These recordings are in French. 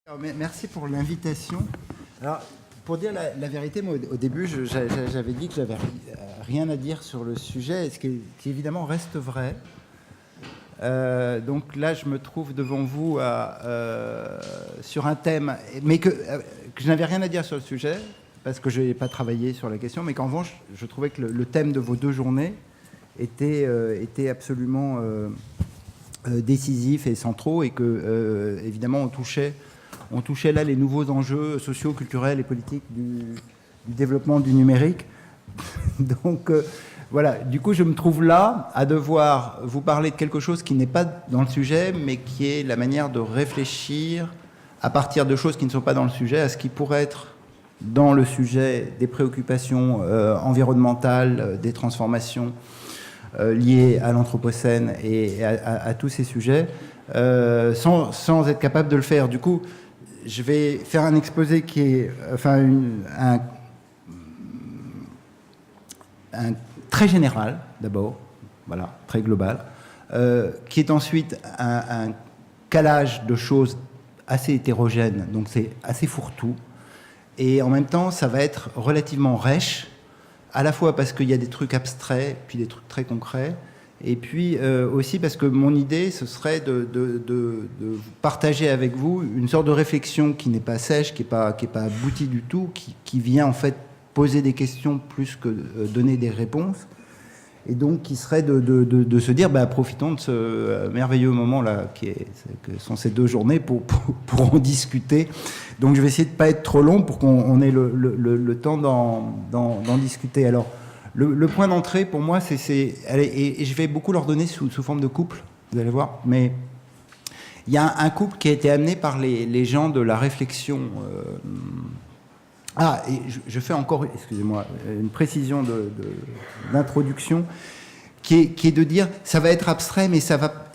Alors, merci pour l'invitation. Alors, pour dire la vérité, moi, au début, j'avais dit que j'avais rien à dire sur le sujet, ce qui évidemment reste vrai. Donc là, je me trouve devant vous sur un thème, mais que je n'avais rien à dire sur le sujet, parce que je n'ai pas travaillé sur la question, mais qu'en revanche, je trouvais que le thème de vos deux journées était absolument décisif et centraux, et que, évidemment, on touchait là les nouveaux enjeux sociaux, culturels et politiques du développement du numérique. Donc voilà, du coup je me trouve là à devoir vous parler de quelque chose qui n'est pas dans le sujet, mais qui est la manière de réfléchir à partir de choses qui ne sont pas dans le sujet, à ce qui pourrait être dans le sujet des préoccupations environnementales, des transformations liées à l'anthropocène et à tous ces sujets, sans être capable de le faire. Du coup, je vais faire un exposé qui est un très général, d'abord, voilà, très global, qui est ensuite un calage de choses assez hétérogènes, donc c'est assez fourre-tout, et en même temps, ça va être relativement rêche, à la fois parce qu'il y a des trucs abstraits, puis des trucs très concrets, et puis aussi parce que mon idée, ce serait de partager avec vous une sorte de réflexion qui n'est pas sèche, qui n'est pas aboutie du tout, qui vient en fait poser des questions plus que donner des réponses, et donc qui serait de se dire, profitons de ce merveilleux moment-là, que sont ces deux journées, pour en discuter. Donc je vais essayer de ne pas être trop long pour qu'on ait le temps d'en discuter. Alors, le point d'entrée, pour moi, et je vais beaucoup leur donner sous forme de couple, vous allez voir, mais il y a un couple qui a été amené par les gens de la réflexion. Et je fais encore, excusez-moi, une précision d'introduction, qui est de dire, ça va être abstrait, mais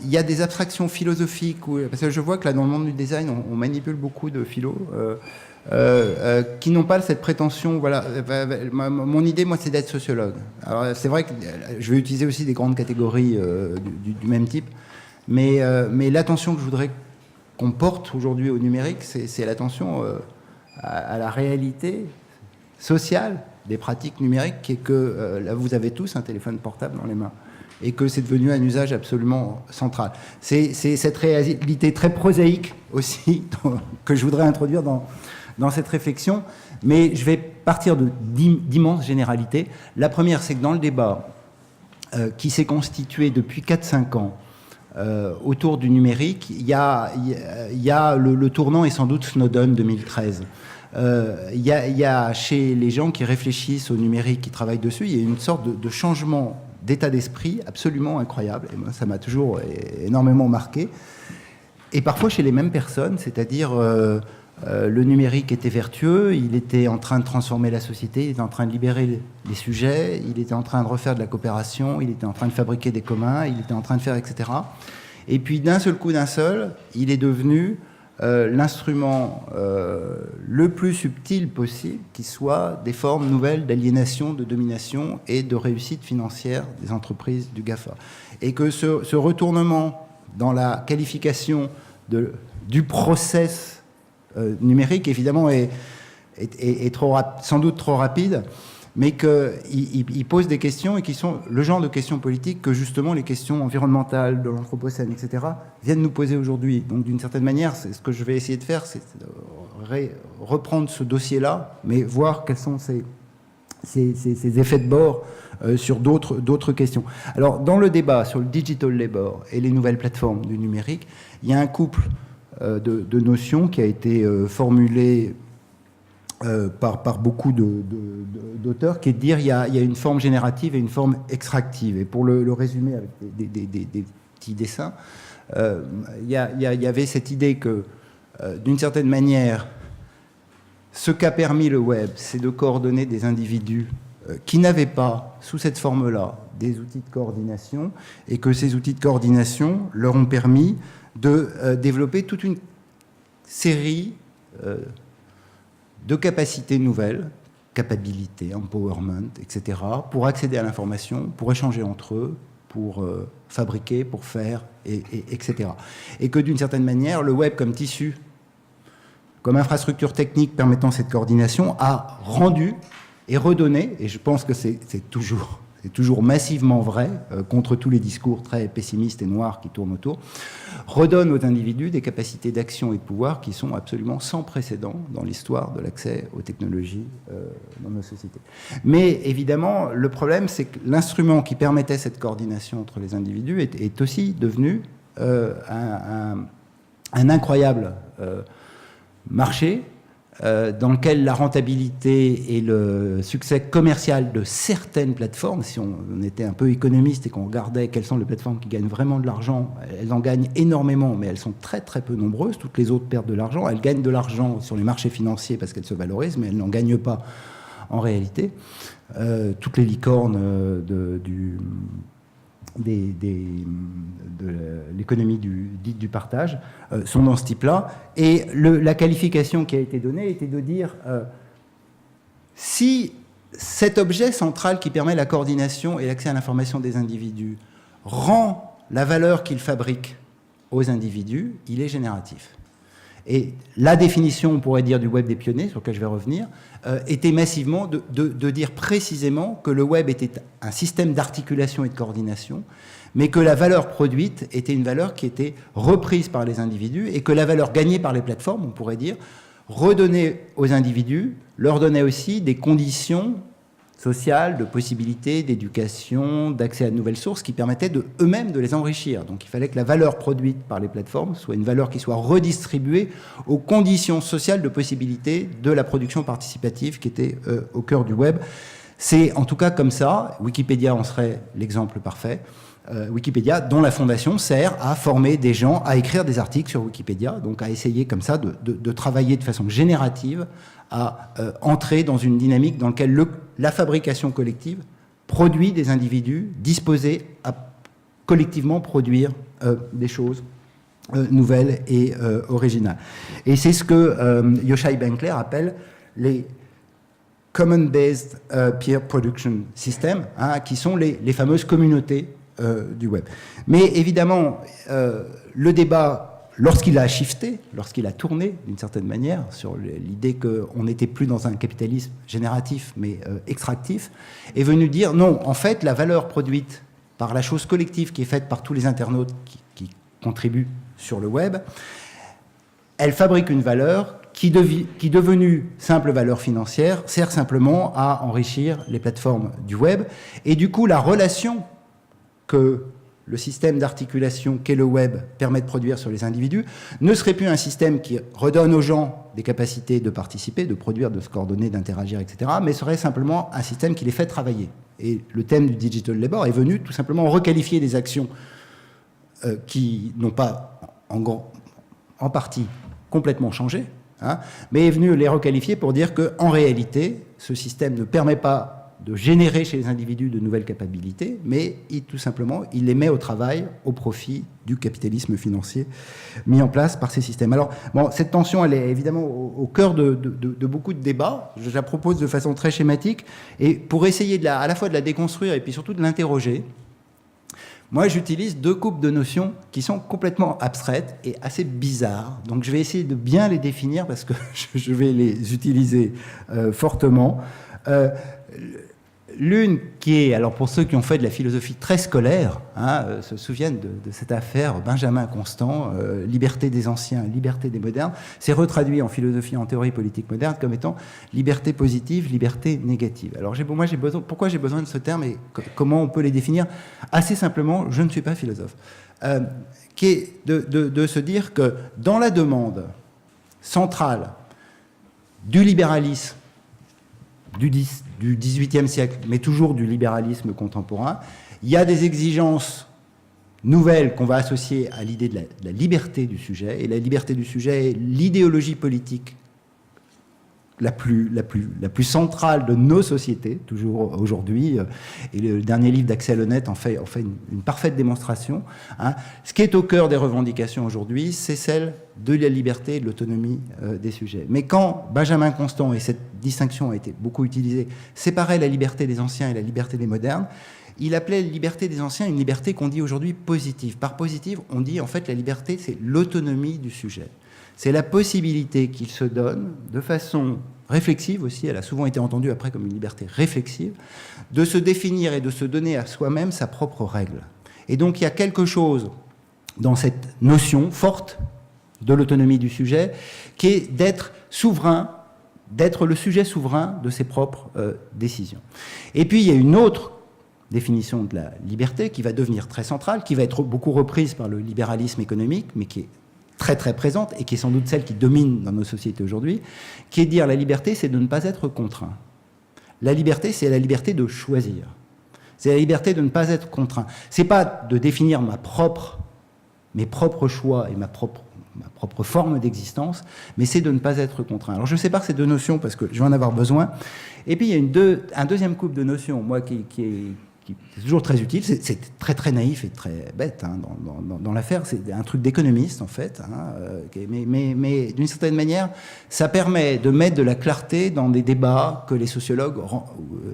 il y a des abstractions philosophiques, parce que je vois que là, dans le monde du design, on manipule beaucoup de philo, qui n'ont pas cette prétention. Voilà, mon idée, moi, c'est d'être sociologue. Alors, c'est vrai que je vais utiliser aussi des grandes catégories du même type, mais l'attention que je voudrais qu'on porte aujourd'hui au numérique, c'est l'attention à la réalité sociale des pratiques numériques, et que là, vous avez tous un téléphone portable dans les mains, et que c'est devenu un usage absolument central. C'est cette réalité très prosaïque aussi que je voudrais introduire dans cette réflexion, mais je vais partir d'immenses généralités. La première, c'est que dans le débat qui s'est constitué depuis 4-5 ans autour du numérique, il y a le tournant est sans doute Snowden 2013. Il y a chez les gens qui réfléchissent au numérique, qui travaillent dessus, il y a une sorte de changement d'état d'esprit absolument incroyable, et moi ça m'a toujours énormément marqué, et parfois chez les mêmes personnes, c'est-à-dire le numérique était vertueux, il était en train de transformer la société, il était en train de libérer les sujets, il était en train de refaire de la coopération, il était en train de fabriquer des communs, il était en train de faire, etc. Et puis d'un seul coup, il est devenu l'instrument le plus subtil possible, qui soit des formes nouvelles d'aliénation, de domination et de réussite financière des entreprises du GAFA. Et que ce retournement dans la qualification du process numérique, évidemment, est sans doute trop rapide, mais qu'il pose des questions, et qui sont le genre de questions politiques que justement les questions environnementales, de l'anthropocène, etc., viennent nous poser aujourd'hui. Donc d'une certaine manière, ce que je vais essayer de faire, c'est de reprendre ce dossier-là, mais voir quels sont ces effets de bord sur d'autres questions. Alors dans le débat sur le digital labor et les nouvelles plateformes du numérique, il y a un couple de notions qui a été formulé par beaucoup d'auteurs, qui est de dire il y a une forme générative et une forme extractive. Et pour le résumer avec des petits dessins, il y avait cette idée que, d'une certaine manière, ce qu'a permis le web, c'est de coordonner des individus qui n'avaient pas, sous cette forme-là, des outils de coordination, et que ces outils de coordination leur ont permis de développer toute une série de capacités nouvelles, capabilités, empowerment, etc., pour accéder à l'information, pour échanger entre eux, pour fabriquer, pour faire, etc. Et que d'une certaine manière, le web comme tissu comme infrastructure technique permettant cette coordination, a rendu et redonné, et je pense que c'est toujours massivement vrai, contre tous les discours très pessimistes et noirs qui tournent autour, redonne aux individus des capacités d'action et de pouvoir qui sont absolument sans précédent dans l'histoire de l'accès aux technologies dans nos sociétés. Mais évidemment, le problème, c'est que l'instrument qui permettait cette coordination entre les individus est aussi devenu un incroyable marché dans lequel la rentabilité et le succès commercial de certaines plateformes, si on était un peu économiste et qu'on regardait quelles sont les plateformes qui gagnent vraiment de l'argent, elles en gagnent énormément, mais elles sont très très peu nombreuses. Toutes les autres perdent de l'argent. Elles gagnent de l'argent sur les marchés financiers parce qu'elles se valorisent, mais elles n'en gagnent pas en réalité. Toutes les licornes de l'économie dite du partage sont dans ce type-là. Et la qualification qui a été donnée était de dire si cet objet central qui permet la coordination et l'accès à l'information des individus rend la valeur qu'il fabrique aux individus, il est génératif. Et la définition, on pourrait dire, du web des pionniers, sur lequel je vais revenir, était massivement de dire précisément que le web était un système d'articulation et de coordination, mais que la valeur produite était une valeur qui était reprise par les individus et que la valeur gagnée par les plateformes, on pourrait dire, redonnait aux individus, leur donnait aussi des conditions sociales, de possibilités, d'éducation, d'accès à de nouvelles sources qui permettaient eux-mêmes de les enrichir. Donc il fallait que la valeur produite par les plateformes soit une valeur qui soit redistribuée aux conditions sociales de possibilité de la production participative qui était au cœur du web. C'est en tout cas comme ça, Wikipédia en serait l'exemple parfait, Wikipédia dont la fondation sert à former des gens à écrire des articles sur Wikipédia, donc à essayer comme ça de travailler de façon générative à entrer dans une dynamique dans laquelle la fabrication collective produit des individus disposés à collectivement produire des choses nouvelles et originales. Et c'est ce que Yochai Benkler appelle les Common Based Peer Production System, hein, qui sont les fameuses communautés du web. Mais évidemment, le débat, lorsqu'il a shifté, lorsqu'il a tourné d'une certaine manière sur l'idée qu'on n'était plus dans un capitalisme génératif mais extractif, est venu dire non, en fait, la valeur produite par la chose collective qui est faite par tous les internautes qui contribuent sur le web, elle fabrique une valeur qui devenue simple valeur financière, sert simplement à enrichir les plateformes du web. Et du coup, la relation que le système d'articulation qu'est le web permet de produire sur les individus ne serait plus un système qui redonne aux gens des capacités de participer, de produire, de se coordonner, d'interagir, etc., mais serait simplement un système qui les fait travailler. Et le thème du digital labor est venu tout simplement requalifier des actions qui n'ont pas en partie complètement changé, hein, mais est venu les requalifier pour dire qu'en réalité, ce système ne permet pas de générer chez les individus de nouvelles capacités, mais tout simplement, il les met au travail au profit du capitalisme financier mis en place par ces systèmes. Alors, bon, cette tension, elle est évidemment au cœur de beaucoup de débats. Je la propose de façon très schématique, et pour essayer à la fois de la déconstruire et puis surtout de l'interroger, moi, j'utilise deux couples de notions qui sont complètement abstraites et assez bizarres. Donc, je vais essayer de bien les définir parce que je vais les utiliser fortement. L'une qui est, alors pour ceux qui ont fait de la philosophie très scolaire, hein, se souviennent de cette affaire Benjamin Constant, liberté des anciens, liberté des modernes, c'est retraduit en philosophie, en théorie politique moderne comme étant liberté positive, liberté négative. Alors pourquoi j'ai besoin de ce terme et comment on peut les définir? Assez simplement, je ne suis pas philosophe, qui est de se dire que dans la demande centrale du libéralisme du XVIIIe siècle, mais toujours du libéralisme contemporain, il y a des exigences nouvelles qu'on va associer à l'idée de la liberté du sujet, et la liberté du sujet est l'idéologie politique la plus centrale de nos sociétés, toujours aujourd'hui, et le dernier livre d'Axel Honneth en fait une parfaite démonstration. Hein. Ce qui est au cœur des revendications aujourd'hui, c'est celle de la liberté et de l'autonomie des sujets. Mais quand Benjamin Constant, et cette distinction a été beaucoup utilisée, séparait la liberté des anciens et la liberté des modernes, il appelait la liberté des anciens une liberté qu'on dit aujourd'hui positive. Par positive, on dit en fait la liberté, c'est l'autonomie du sujet. c'est la possibilité qu'il se donne, de façon réflexive aussi, elle a souvent été entendue après comme une liberté réflexive, de se définir et de se donner à soi-même sa propre règle. Et donc il y a quelque chose dans cette notion forte de l'autonomie du sujet qui est d'être souverain, d'être le sujet souverain de ses propres décisions. Et puis il y a une autre définition de la liberté qui va devenir très centrale, qui va être beaucoup reprise par le libéralisme économique, mais qui est très très présente et qui est sans doute celle qui domine dans nos sociétés aujourd'hui, qui est de dire la liberté, c'est de ne pas être contraint. La liberté, c'est la liberté de choisir. C'est la liberté de ne pas être contraint. C'est pas de définir mes propres choix et ma propre forme d'existence, mais c'est de ne pas être contraint. Alors je sépare ces deux notions parce que je vais en avoir besoin. Et puis il y a un deuxième couple de notions, moi, qui est toujours très utile. C'est très très naïf et très bête hein, dans l'affaire. C'est un truc d'économiste en fait, hein, mais d'une certaine manière, ça permet de mettre de la clarté dans des débats que les sociologues,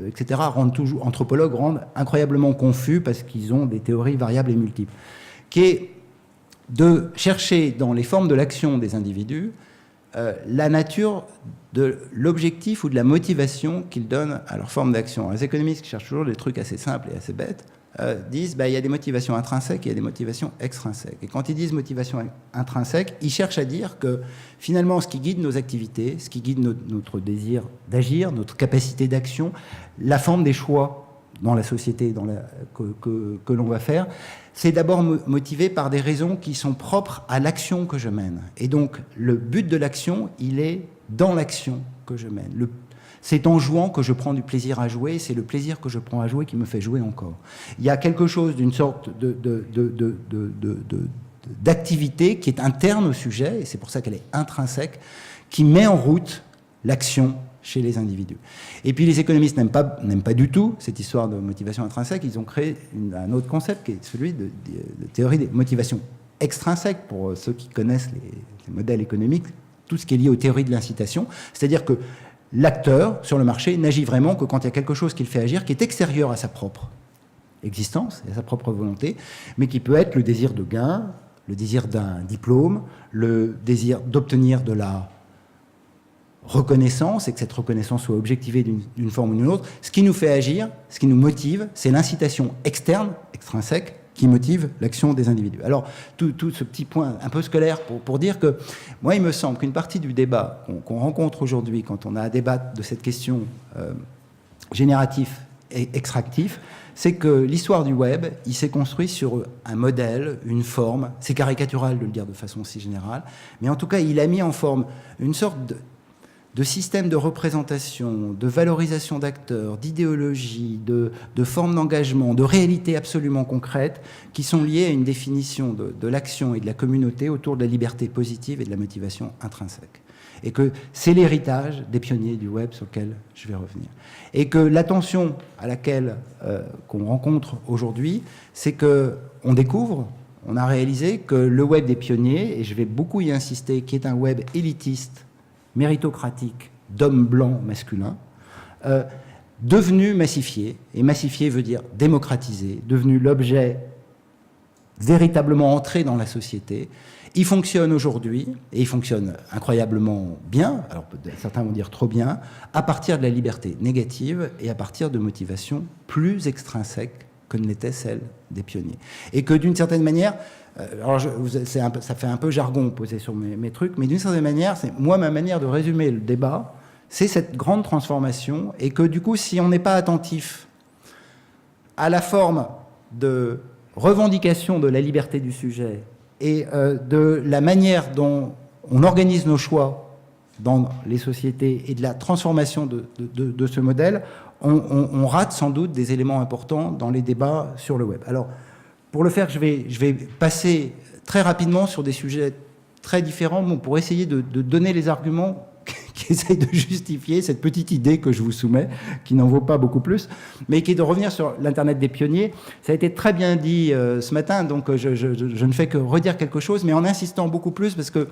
etc., anthropologues rendent incroyablement confus parce qu'ils ont des théories variables et multiples, qui est de chercher dans les formes de l'action des individus la nature de l'objectif ou de la motivation qu'ils donnent à leur forme d'action. Les économistes qui cherchent toujours des trucs assez simples et assez bêtes disent il y a des motivations intrinsèques et il y a des motivations extrinsèques. Et quand ils disent motivation intrinsèque, ils cherchent à dire que finalement ce qui guide nos activités, ce qui guide notre désir d'agir, notre capacité d'action, la forme des choix dans la société que l'on va faire, c'est d'abord motivé par des raisons qui sont propres à l'action que je mène. Et donc, le but de l'action, il est dans l'action que je mène. C'est en jouant que je prends du plaisir à jouer, c'est le plaisir que je prends à jouer qui me fait jouer encore. Il y a quelque chose d'une sorte d'activité qui est interne au sujet, et c'est pour ça qu'elle est intrinsèque, qui met en route l'action chez les individus. Et puis les économistes n'aiment pas du tout cette histoire de motivation intrinsèque. Ils ont créé un autre concept qui est celui de théorie des motivations extrinsèques, pour ceux qui connaissent les modèles économiques, tout ce qui est lié aux théories de l'incitation. C'est-à-dire que l'acteur sur le marché n'agit vraiment que quand il y a quelque chose qui le fait agir, qui est extérieur à sa propre existence et à sa propre volonté, mais qui peut être le désir de gain, le désir d'un diplôme, le désir d'obtenir de la reconnaissance et que cette reconnaissance soit objectivée d'une forme ou d'une autre. Ce qui nous fait agir, ce qui nous motive, c'est l'incitation externe, extrinsèque, qui motive l'action des individus. Alors, tout ce petit point un peu scolaire pour dire que, moi, il me semble qu'une partie du débat qu'on rencontre aujourd'hui, quand on a à débattre de cette question génératif et extractif, c'est que l'histoire du web, il s'est construit sur un modèle, une forme, c'est caricatural de le dire de façon si générale, mais en tout cas, il a mis en forme une sorte de système de représentation, de valorisation d'acteurs, d'idéologie, de formes d'engagement, de réalités absolument concrètes qui sont liées à une définition de l'action et de la communauté autour de la liberté positive et de la motivation intrinsèque. Et que c'est l'héritage des pionniers du web sur lequel je vais revenir. Et que l'attention à laquelle qu'on rencontre aujourd'hui, c'est qu'on découvre, on a réalisé que le web des pionniers, et je vais beaucoup y insister, qui est un web élitiste, méritocratique, d'hommes blancs masculins, devenu massifié, et massifié veut dire démocratisé, devenu l'objet véritablement entré dans la société. Il fonctionne aujourd'hui, et il fonctionne incroyablement bien, alors certains vont dire trop bien, à partir de la liberté négative et à partir de motivations plus extrinsèques que ne l'était celle des pionniers. Et que d'une certaine manière, alors ça fait un peu jargon posé sur mes trucs, mais d'une certaine manière, moi, ma manière de résumer le débat, c'est cette grande transformation, et que du coup, si on n'est pas attentif à la forme de revendication de la liberté du sujet et de la manière dont on organise nos choix dans les sociétés et de la transformation de ce modèle, on rate sans doute des éléments importants dans les débats sur le web. Alors, pour le faire, je vais passer très rapidement sur des sujets très différents pour essayer de donner les arguments qui essayent de justifier cette petite idée que je vous soumets, qui n'en vaut pas beaucoup plus, mais qui est de revenir sur l'Internet des pionniers. Ça a été très bien dit ce matin, donc je ne fais que redire quelque chose, mais en insistant beaucoup plus, parce que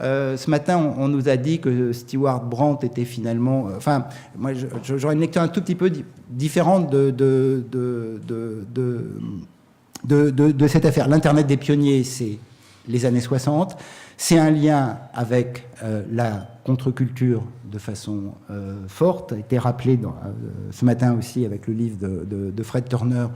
ce matin, on nous a dit que Stewart Brand était finalement... enfin, moi, j'aurais une lecture un tout petit peu différente de cette affaire. L'Internet des pionniers, c'est les années 60. C'est un lien avec la contre-culture de façon forte, a été rappelé ce matin aussi avec le livre de Fred Turner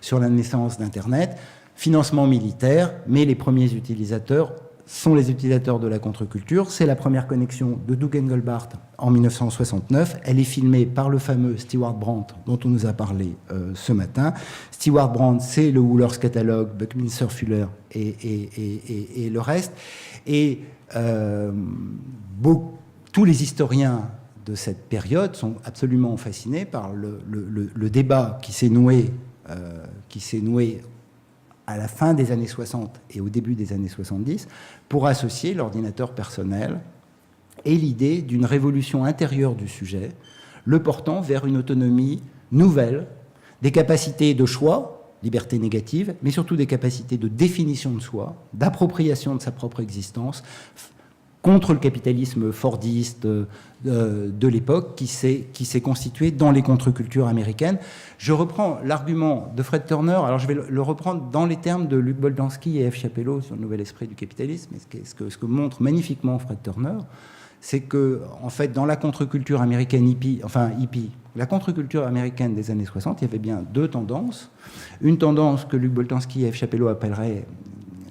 sur la naissance d'Internet. Financement militaire, mais les premiers utilisateurs sont les utilisateurs de la contre-culture. C'est la première connexion de Doug Engelbart en 1969. Elle est filmée par le fameux Stewart Brand dont on nous a parlé ce matin. Stewart Brand, c'est le Woolers Catalogue, Buckminster Fuller et le reste. Et tous les historiens de cette période sont absolument fascinés par le débat qui s'est noué à la fin des années 60 et au début des années 70, pour associer l'ordinateur personnel et l'idée d'une révolution intérieure du sujet, le portant vers une autonomie nouvelle, des capacités de choix, liberté négative, mais surtout des capacités de définition de soi, d'appropriation de sa propre existence, contre le capitalisme fordiste de l'époque qui s'est constitué dans les contre-cultures américaines. Je reprends l'argument de Fred Turner, alors je vais le reprendre dans les termes de Luc Boltanski et F. Chapelleau sur le nouvel esprit du capitalisme. Et ce que montre magnifiquement Fred Turner, c'est que, en fait, dans la contre-culture américaine hippie, la contre-culture américaine des années 60, il y avait bien deux tendances. Une tendance que Luc Boltanski et F. Chapelleau appelleraient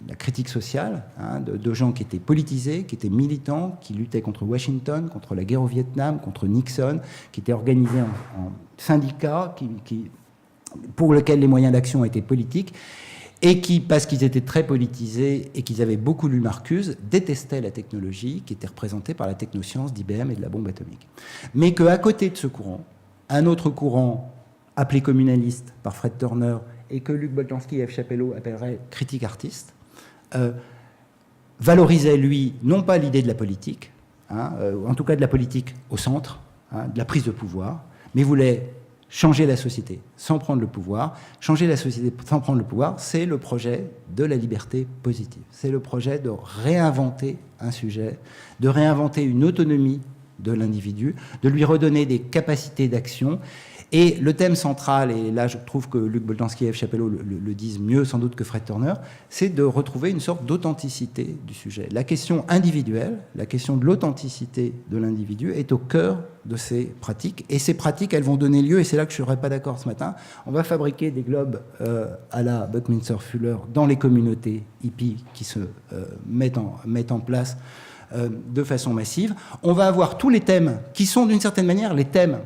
la critique sociale, de gens qui étaient politisés, qui étaient militants, qui luttaient contre Washington, contre la guerre au Vietnam, contre Nixon, qui étaient organisés en syndicats, pour lesquels les moyens d'action étaient politiques, et qui, parce qu'ils étaient très politisés et qu'ils avaient beaucoup lu Marcuse, détestaient la technologie qui était représentée par la technoscience d'IBM et de la bombe atomique. Mais qu'à côté de ce courant, un autre courant appelé communaliste par Fred Turner et que Luc Boltanski et F. Chapelleau appelleraient critique artiste, valorisait, lui, non pas l'idée de la politique, en tout cas de la politique au centre, de la prise de pouvoir, mais voulait changer la société sans prendre le pouvoir. Changer la société sans prendre le pouvoir, c'est le projet de la liberté positive. C'est le projet de réinventer un sujet, de réinventer une autonomie de l'individu, de lui redonner des capacités d'action. Et le thème central, et là je trouve que Luc Boltanski et F. Chapelleau le disent mieux sans doute que Fred Turner, c'est de retrouver une sorte d'authenticité du sujet. La question individuelle, la question de l'authenticité de l'individu est au cœur de ces pratiques. Et ces pratiques, elles vont donner lieu, et c'est là que je ne serais pas d'accord ce matin, on va fabriquer des globes à la Buckminster Fuller dans les communautés hippies qui se mettent en place de façon massive. On va avoir tous les thèmes qui sont d'une certaine manière les thèmes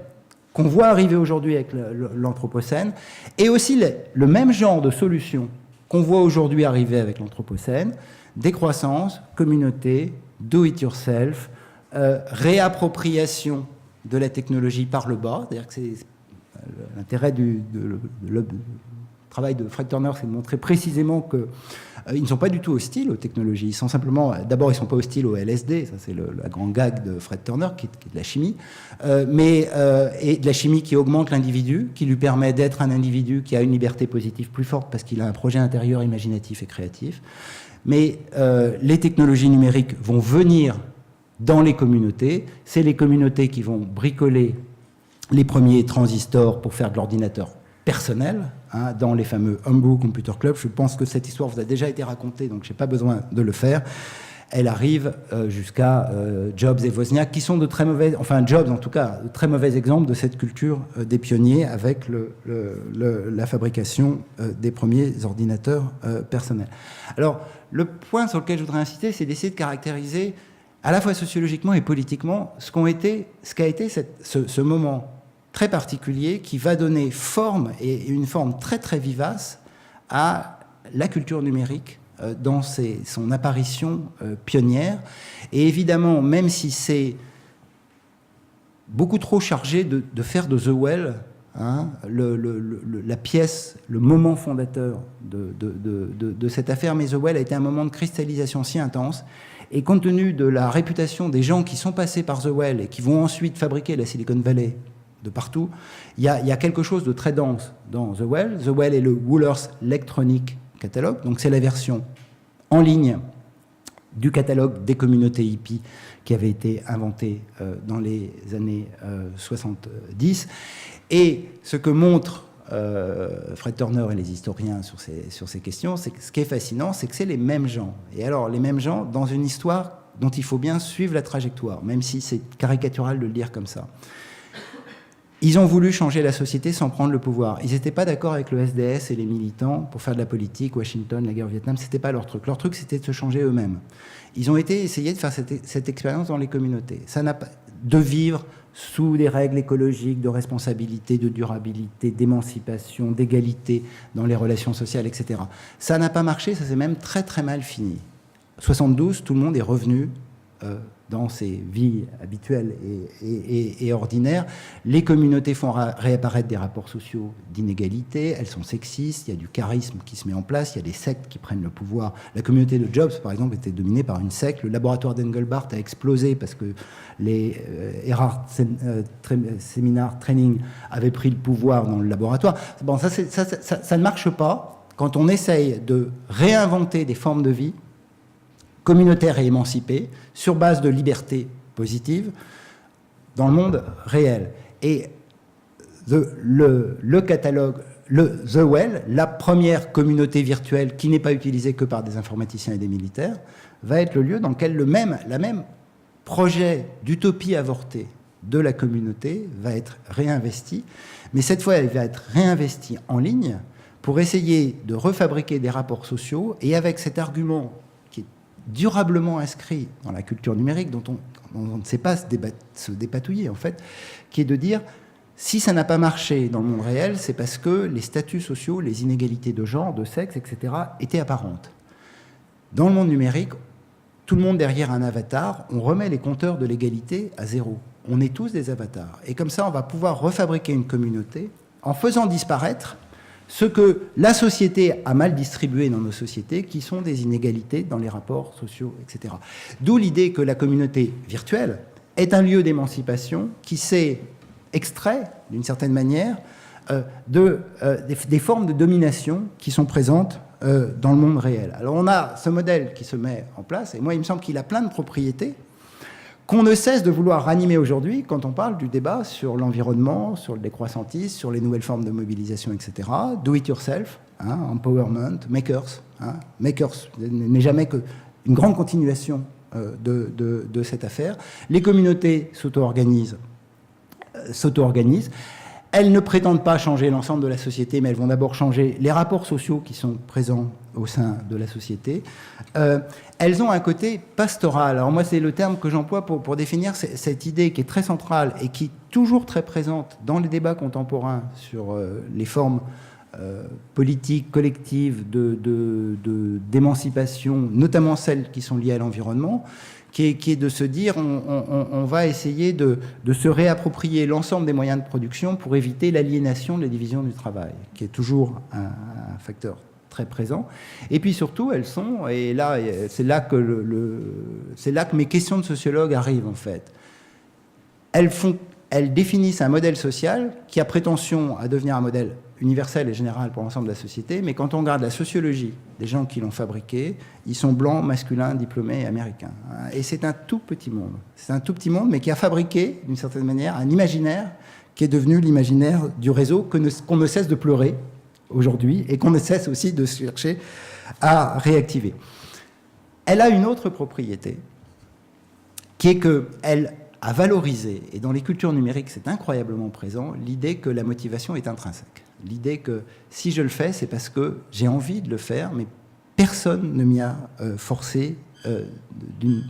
qu'on voit arriver aujourd'hui avec l'Anthropocène, et aussi le même genre de solutions qu'on voit aujourd'hui arriver avec l'Anthropocène, décroissance, communauté, do-it-yourself, réappropriation de la technologie par le bas, c'est-à-dire que c'est l'intérêt du travail de Fred Turner, c'est de montrer précisément que ils ne sont pas du tout hostiles aux technologies. Ils sont simplement, d'abord, ils ne sont pas hostiles au LSD, ça c'est la grande gag de Fred Turner, qui est de la chimie, et de la chimie qui augmente l'individu, qui lui permet d'être un individu qui a une liberté positive plus forte parce qu'il a un projet intérieur imaginatif et créatif. Mais les technologies numériques vont venir dans les communautés. C'est les communautés qui vont bricoler les premiers transistors pour faire de l'ordinateur personnel, dans les fameux Homebrew Computer Club. Je pense que cette histoire vous a déjà été racontée, donc je n'ai pas besoin de le faire. Elle arrive jusqu'à Jobs et Wozniak, qui sont de très mauvais, enfin Jobs en tout cas, de très mauvais exemples de cette culture des pionniers avec la fabrication des premiers ordinateurs personnels. Alors, le point sur lequel je voudrais insister, c'est d'essayer de caractériser à la fois sociologiquement et politiquement ce qu'a été ce moment très particulier qui va donner forme, et une forme très très vivace, à la culture numérique dans son apparition pionnière. Et évidemment, même si c'est beaucoup trop chargé de faire de The Well la pièce, le moment fondateur de cette affaire, mais The Well a été un moment de cristallisation si intense. Et compte tenu de la réputation des gens qui sont passés par The Well et qui vont ensuite fabriquer la Silicon Valley de partout, il y a quelque chose de très dense dans The Well. The Well est le Woolers Electronic Catalogue, donc c'est la version en ligne du catalogue des communautés hippies qui avait été inventé dans les années 70. Et ce que montre Fred Turner et les historiens sur ces questions, c'est que ce qui est fascinant, c'est que c'est les mêmes gens. Et alors, les mêmes gens dans une histoire dont il faut bien suivre la trajectoire, même si c'est caricatural de le dire comme ça. Ils ont voulu changer la société sans prendre le pouvoir. Ils n'étaient pas d'accord avec le SDS et les militants pour faire de la politique, Washington, la guerre au Vietnam, c'était pas leur truc. Leur truc, c'était de se changer eux-mêmes. Ils ont essayé de faire cette expérience dans les communautés. Ça n'a pas de vivre sous des règles écologiques, de responsabilité, de durabilité, d'émancipation, d'égalité dans les relations sociales, etc. Ça n'a pas marché, ça s'est même très très mal fini. 72, tout le monde est revenu dans ses vies habituelles et ordinaires. Les communautés font réapparaître des rapports sociaux d'inégalité, elles sont sexistes, il y a du charisme qui se met en place, il y a des sectes qui prennent le pouvoir. La communauté de Jobs, par exemple, était dominée par une secte. Le laboratoire d'Engelbart a explosé parce que les Erhard Seminar Training avaient pris le pouvoir dans le laboratoire. Bon, ça ne marche pas quand on essaye de réinventer des formes de vie communautaire et émancipée, sur base de liberté positive, dans le monde réel. Et le catalogue, The Well, la première communauté virtuelle qui n'est pas utilisée que par des informaticiens et des militaires, va être le lieu dans lequel la même projet d'utopie avortée de la communauté va être réinvesti, mais cette fois, elle va être réinvestie en ligne pour essayer de refabriquer des rapports sociaux, et avec cet argument durablement inscrit dans la culture numérique, dont on ne sait pas se dépatouiller, en fait, qui est de dire, si ça n'a pas marché dans le monde réel, c'est parce que les statuts sociaux, les inégalités de genre, de sexe, etc., étaient apparentes. Dans le monde numérique, tout le monde derrière un avatar, on remet les compteurs de l'égalité à zéro. On est tous des avatars. Et comme ça, on va pouvoir refabriquer une communauté en faisant disparaître ce que la société a mal distribué dans nos sociétés, qui sont des inégalités dans les rapports sociaux, etc. D'où l'idée que la communauté virtuelle est un lieu d'émancipation qui s'est extrait, d'une certaine manière, des formes de domination qui sont présentes dans le monde réel. Alors on a ce modèle qui se met en place, et moi il me semble qu'il a plein de propriétés qu'on ne cesse de vouloir ranimer aujourd'hui quand on parle du débat sur l'environnement, sur le décroissantisme, sur les nouvelles formes de mobilisation, etc. Do it yourself, empowerment, makers. Makers n'est jamais qu'une grande continuation de cette affaire. Les communautés s'auto-organisent. Elles ne prétendent pas changer l'ensemble de la société, mais elles vont d'abord changer les rapports sociaux qui sont présents au sein de la société. Elles ont un côté pastoral. Alors moi, c'est le terme que j'emploie pour définir cette idée qui est très centrale et qui est toujours très présente dans les débats contemporains sur les formes politiques, collectives, d'émancipation, notamment celles qui sont liées à l'environnement, qui est de se dire on va essayer de se réapproprier l'ensemble des moyens de production pour éviter l'aliénation de la division du travail, qui est toujours un facteur très présent. Et puis surtout, elles sont, et là, c'est là que mes questions de sociologue arrivent en fait. Elles définissent un modèle social qui a prétention à devenir un modèle universel et général pour l'ensemble de la société, mais quand on regarde la sociologie des gens qui l'ont fabriqué, ils sont blancs, masculins, diplômés et américains. Et c'est un tout petit monde. C'est un tout petit monde, mais qui a fabriqué, d'une certaine manière, un imaginaire qui est devenu l'imaginaire du réseau qu'on ne cesse de pleurer aujourd'hui et qu'on ne cesse aussi de chercher à réactiver. Elle a une autre propriété, qui est qu'elle a valorisé, et dans les cultures numériques c'est incroyablement présent, l'idée que la motivation est intrinsèque. L'idée que si je le fais, c'est parce que j'ai envie de le faire, mais personne ne m'y a forcé d'une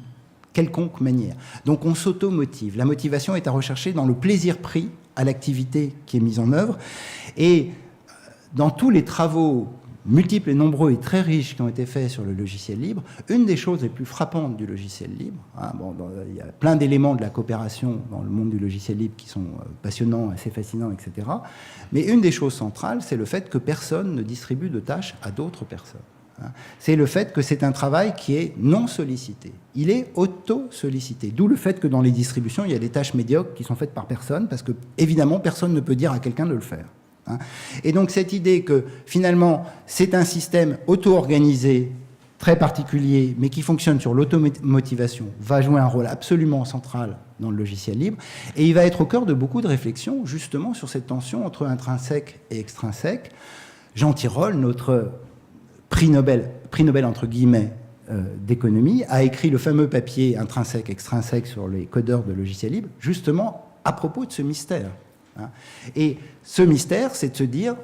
quelconque manière. Donc on s'auto-motive. La motivation est à rechercher dans le plaisir pris à l'activité qui est mise en œuvre. Et dans tous les travaux multiples et nombreux et très riches qui ont été faits sur le logiciel libre, une des choses les plus frappantes du logiciel libre, il y a plein d'éléments de la coopération dans le monde du logiciel libre qui sont passionnants, assez fascinants, etc. Mais une des choses centrales, c'est le fait que personne ne distribue de tâches à d'autres personnes. C'est le fait que c'est un travail qui est non sollicité. Il est auto-sollicité. D'où le fait que dans les distributions, il y a des tâches médiocres qui sont faites par personne, parce que, évidemment, personne ne peut dire à quelqu'un de le faire. Et donc cette idée que finalement c'est un système auto-organisé très particulier mais qui fonctionne sur l'automotivation va jouer un rôle absolument central dans le logiciel libre. Et il va être au cœur de beaucoup de réflexions, justement, sur cette tension entre intrinsèque et extrinsèque. Jean Tirole, notre prix Nobel entre guillemets, d'économie, a écrit le fameux papier intrinsèque, extrinsèque sur les codeurs de logiciels libres, justement à propos de ce mystère. Et ce mystère, c'est de se dire,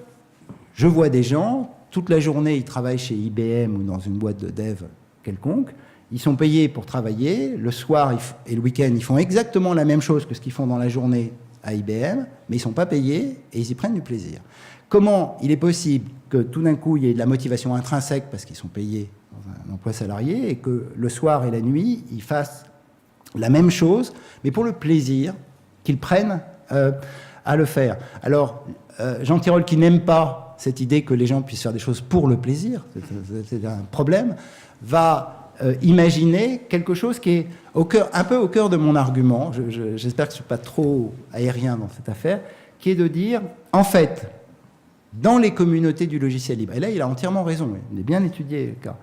je vois des gens, toute la journée, ils travaillent chez IBM ou dans une boîte de dev quelconque, ils sont payés pour travailler, le soir et le week-end, ils font exactement la même chose que ce qu'ils font dans la journée à IBM, mais ils ne sont pas payés et ils y prennent du plaisir. Comment il est possible que tout d'un coup, il y ait de la motivation intrinsèque parce qu'ils sont payés dans un emploi salarié et que le soir et la nuit, ils fassent la même chose, mais pour le plaisir qu'ils prennent à le faire. Alors, Jean Tirole, qui n'aime pas cette idée que les gens puissent faire des choses pour le plaisir, c'est un problème, va imaginer quelque chose qui est un peu au cœur de mon argument, j'espère que je ne suis pas trop aérien dans cette affaire, qui est de dire, en fait, dans les communautés du logiciel libre, et là il a entièrement raison, il est bien étudié le cas,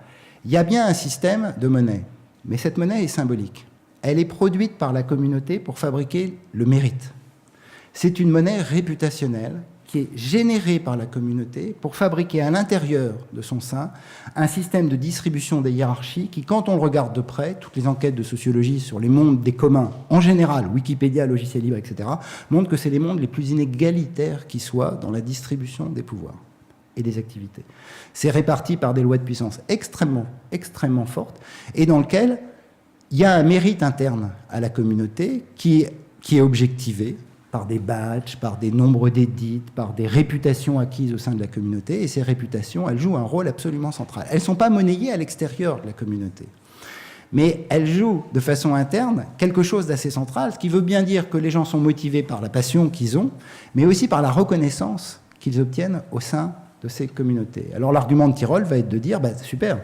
il y a bien un système de monnaie, mais cette monnaie est symbolique. Elle est produite par la communauté pour fabriquer le mérite. C'est une monnaie réputationnelle qui est générée par la communauté pour fabriquer à l'intérieur de son sein un système de distribution des hiérarchies qui, quand on le regarde de près, toutes les enquêtes de sociologie sur les mondes des communs, en général, Wikipédia, logiciel libre, etc., montrent que c'est les mondes les plus inégalitaires qui soient dans la distribution des pouvoirs et des activités. C'est réparti par des lois de puissance extrêmement, extrêmement fortes et dans lequel il y a un mérite interne à la communauté qui est objectivé par des badges, par des nombres d'édits, par des réputations acquises au sein de la communauté. Et ces réputations, elles jouent un rôle absolument central. Elles ne sont pas monnayées à l'extérieur de la communauté. Mais elles jouent de façon interne quelque chose d'assez central, ce qui veut bien dire que les gens sont motivés par la passion qu'ils ont, mais aussi par la reconnaissance qu'ils obtiennent au sein de ces communautés. Alors l'argument de Tirole va être de dire, super,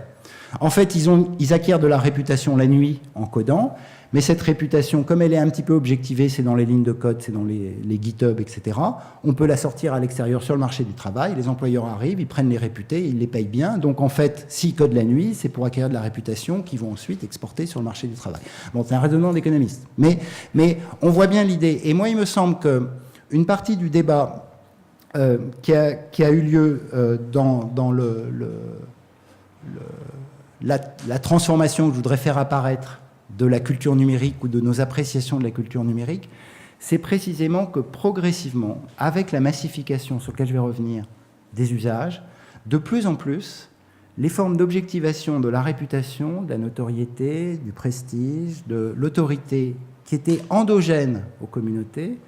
en fait ils acquièrent de la réputation la nuit en codant, mais cette réputation, comme elle est un petit peu objectivée, c'est dans les lignes de code, c'est dans les GitHub, etc., on peut la sortir à l'extérieur sur le marché du travail, les employeurs arrivent, ils prennent les réputés, ils les payent bien, donc en fait, s'ils codent la nuit, c'est pour acquérir de la réputation qu'ils vont ensuite exporter sur le marché du travail. Bon, c'est un raisonnement d'économiste, mais on voit bien l'idée. Et moi, il me semble qu'une partie du débat qui a eu lieu dans la transformation que je voudrais faire apparaître de la culture numérique ou de nos appréciations de la culture numérique, c'est précisément que progressivement, avec la massification sur laquelle je vais revenir des usages, de plus en plus, les formes d'objectivation de la réputation, de la notoriété, du prestige, de l'autorité qui étaient endogènes aux communautés,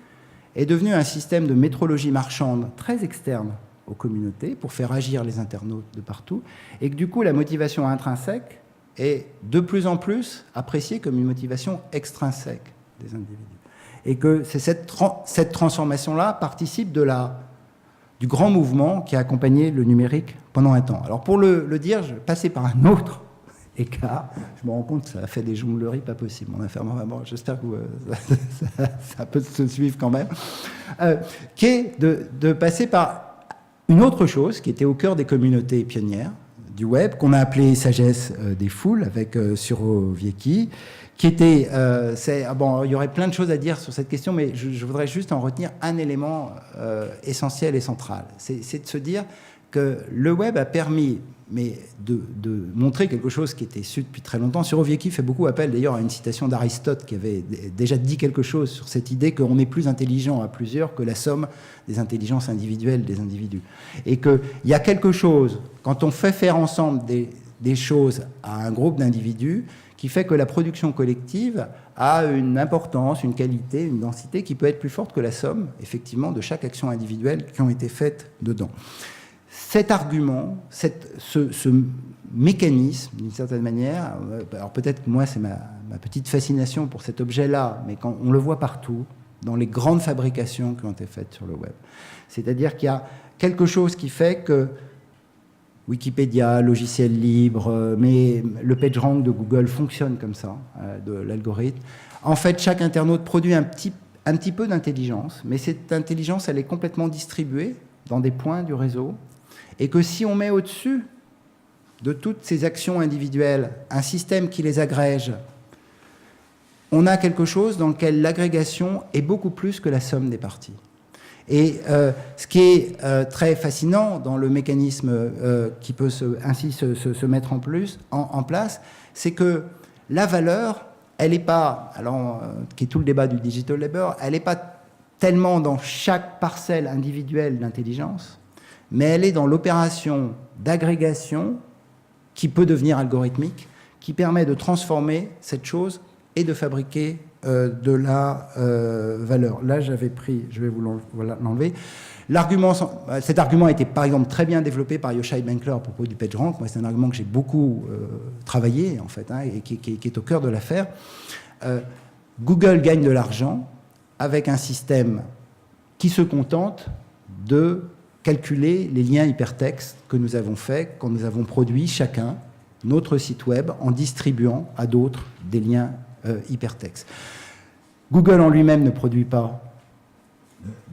est devenu un système de métrologie marchande très externe aux communautés pour faire agir les internautes de partout, et que du coup la motivation intrinsèque est de plus en plus appréciée comme une motivation extrinsèque des individus. Et que c'est cette transformation-là participe du grand mouvement qui a accompagné le numérique pendant un temps. Alors pour le dire, je vais passer par un autre écart. Je me rends compte que ça a fait des jongleries pas possibles. Bon, j'espère que ça peut se suivre quand même. Qui est de passer par une autre chose qui était au cœur des communautés pionnières du web, qu'on a appelé sagesse des foules, avec Surowiecki, qui était... il y aurait plein de choses à dire sur cette question, mais je voudrais juste en retenir un élément essentiel et central. C'est de se dire que le web a permis de montrer quelque chose qui était su depuis très longtemps. Surowiecki fait beaucoup appel d'ailleurs à une citation d'Aristote qui avait déjà dit quelque chose sur cette idée qu'on est plus intelligent à plusieurs que la somme des intelligences individuelles des individus. Et qu'il y a quelque chose, quand on fait faire ensemble des choses à un groupe d'individus, qui fait que la production collective a une importance, une qualité, une densité qui peut être plus forte que la somme, effectivement, de chaque action individuelle qui ont été faites dedans. Cet argument, ce mécanisme, d'une certaine manière, alors peut-être que moi c'est ma petite fascination pour cet objet-là, mais quand on le voit partout, dans les grandes fabrications qui ont été faites sur le web. C'est-à-dire qu'il y a quelque chose qui fait que Wikipédia, logiciel libre, mais le PageRank de Google fonctionne comme ça, de l'algorithme. En fait, chaque internaute produit un petit peu d'intelligence, mais cette intelligence, elle est complètement distribuée dans des points du réseau, et que si on met au-dessus de toutes ces actions individuelles un système qui les agrège, on a quelque chose dans lequel l'agrégation est beaucoup plus que la somme des parties. Et ce qui est très fascinant dans le mécanisme qui peut ainsi se mettre en place, c'est que la valeur, elle n'est pas, alors, qui est tout le débat du digital labor, elle n'est pas tellement dans chaque parcelle individuelle d'intelligence, mais elle est dans l'opération d'agrégation qui peut devenir algorithmique, qui permet de transformer cette chose et de fabriquer de la valeur. Là, j'avais pris, je vais vous l'enlever. Cet argument a été, par exemple, très bien développé par Yoshai Benkler à propos du PageRank. Moi, c'est un argument que j'ai beaucoup travaillé, en fait, et qui est au cœur de l'affaire. Google gagne de l'argent avec un système qui se contente de calculer les liens hypertextes que nous avons faits quand nous avons produit chacun notre site web en distribuant à d'autres des liens hypertextes. Google en lui-même ne produit pas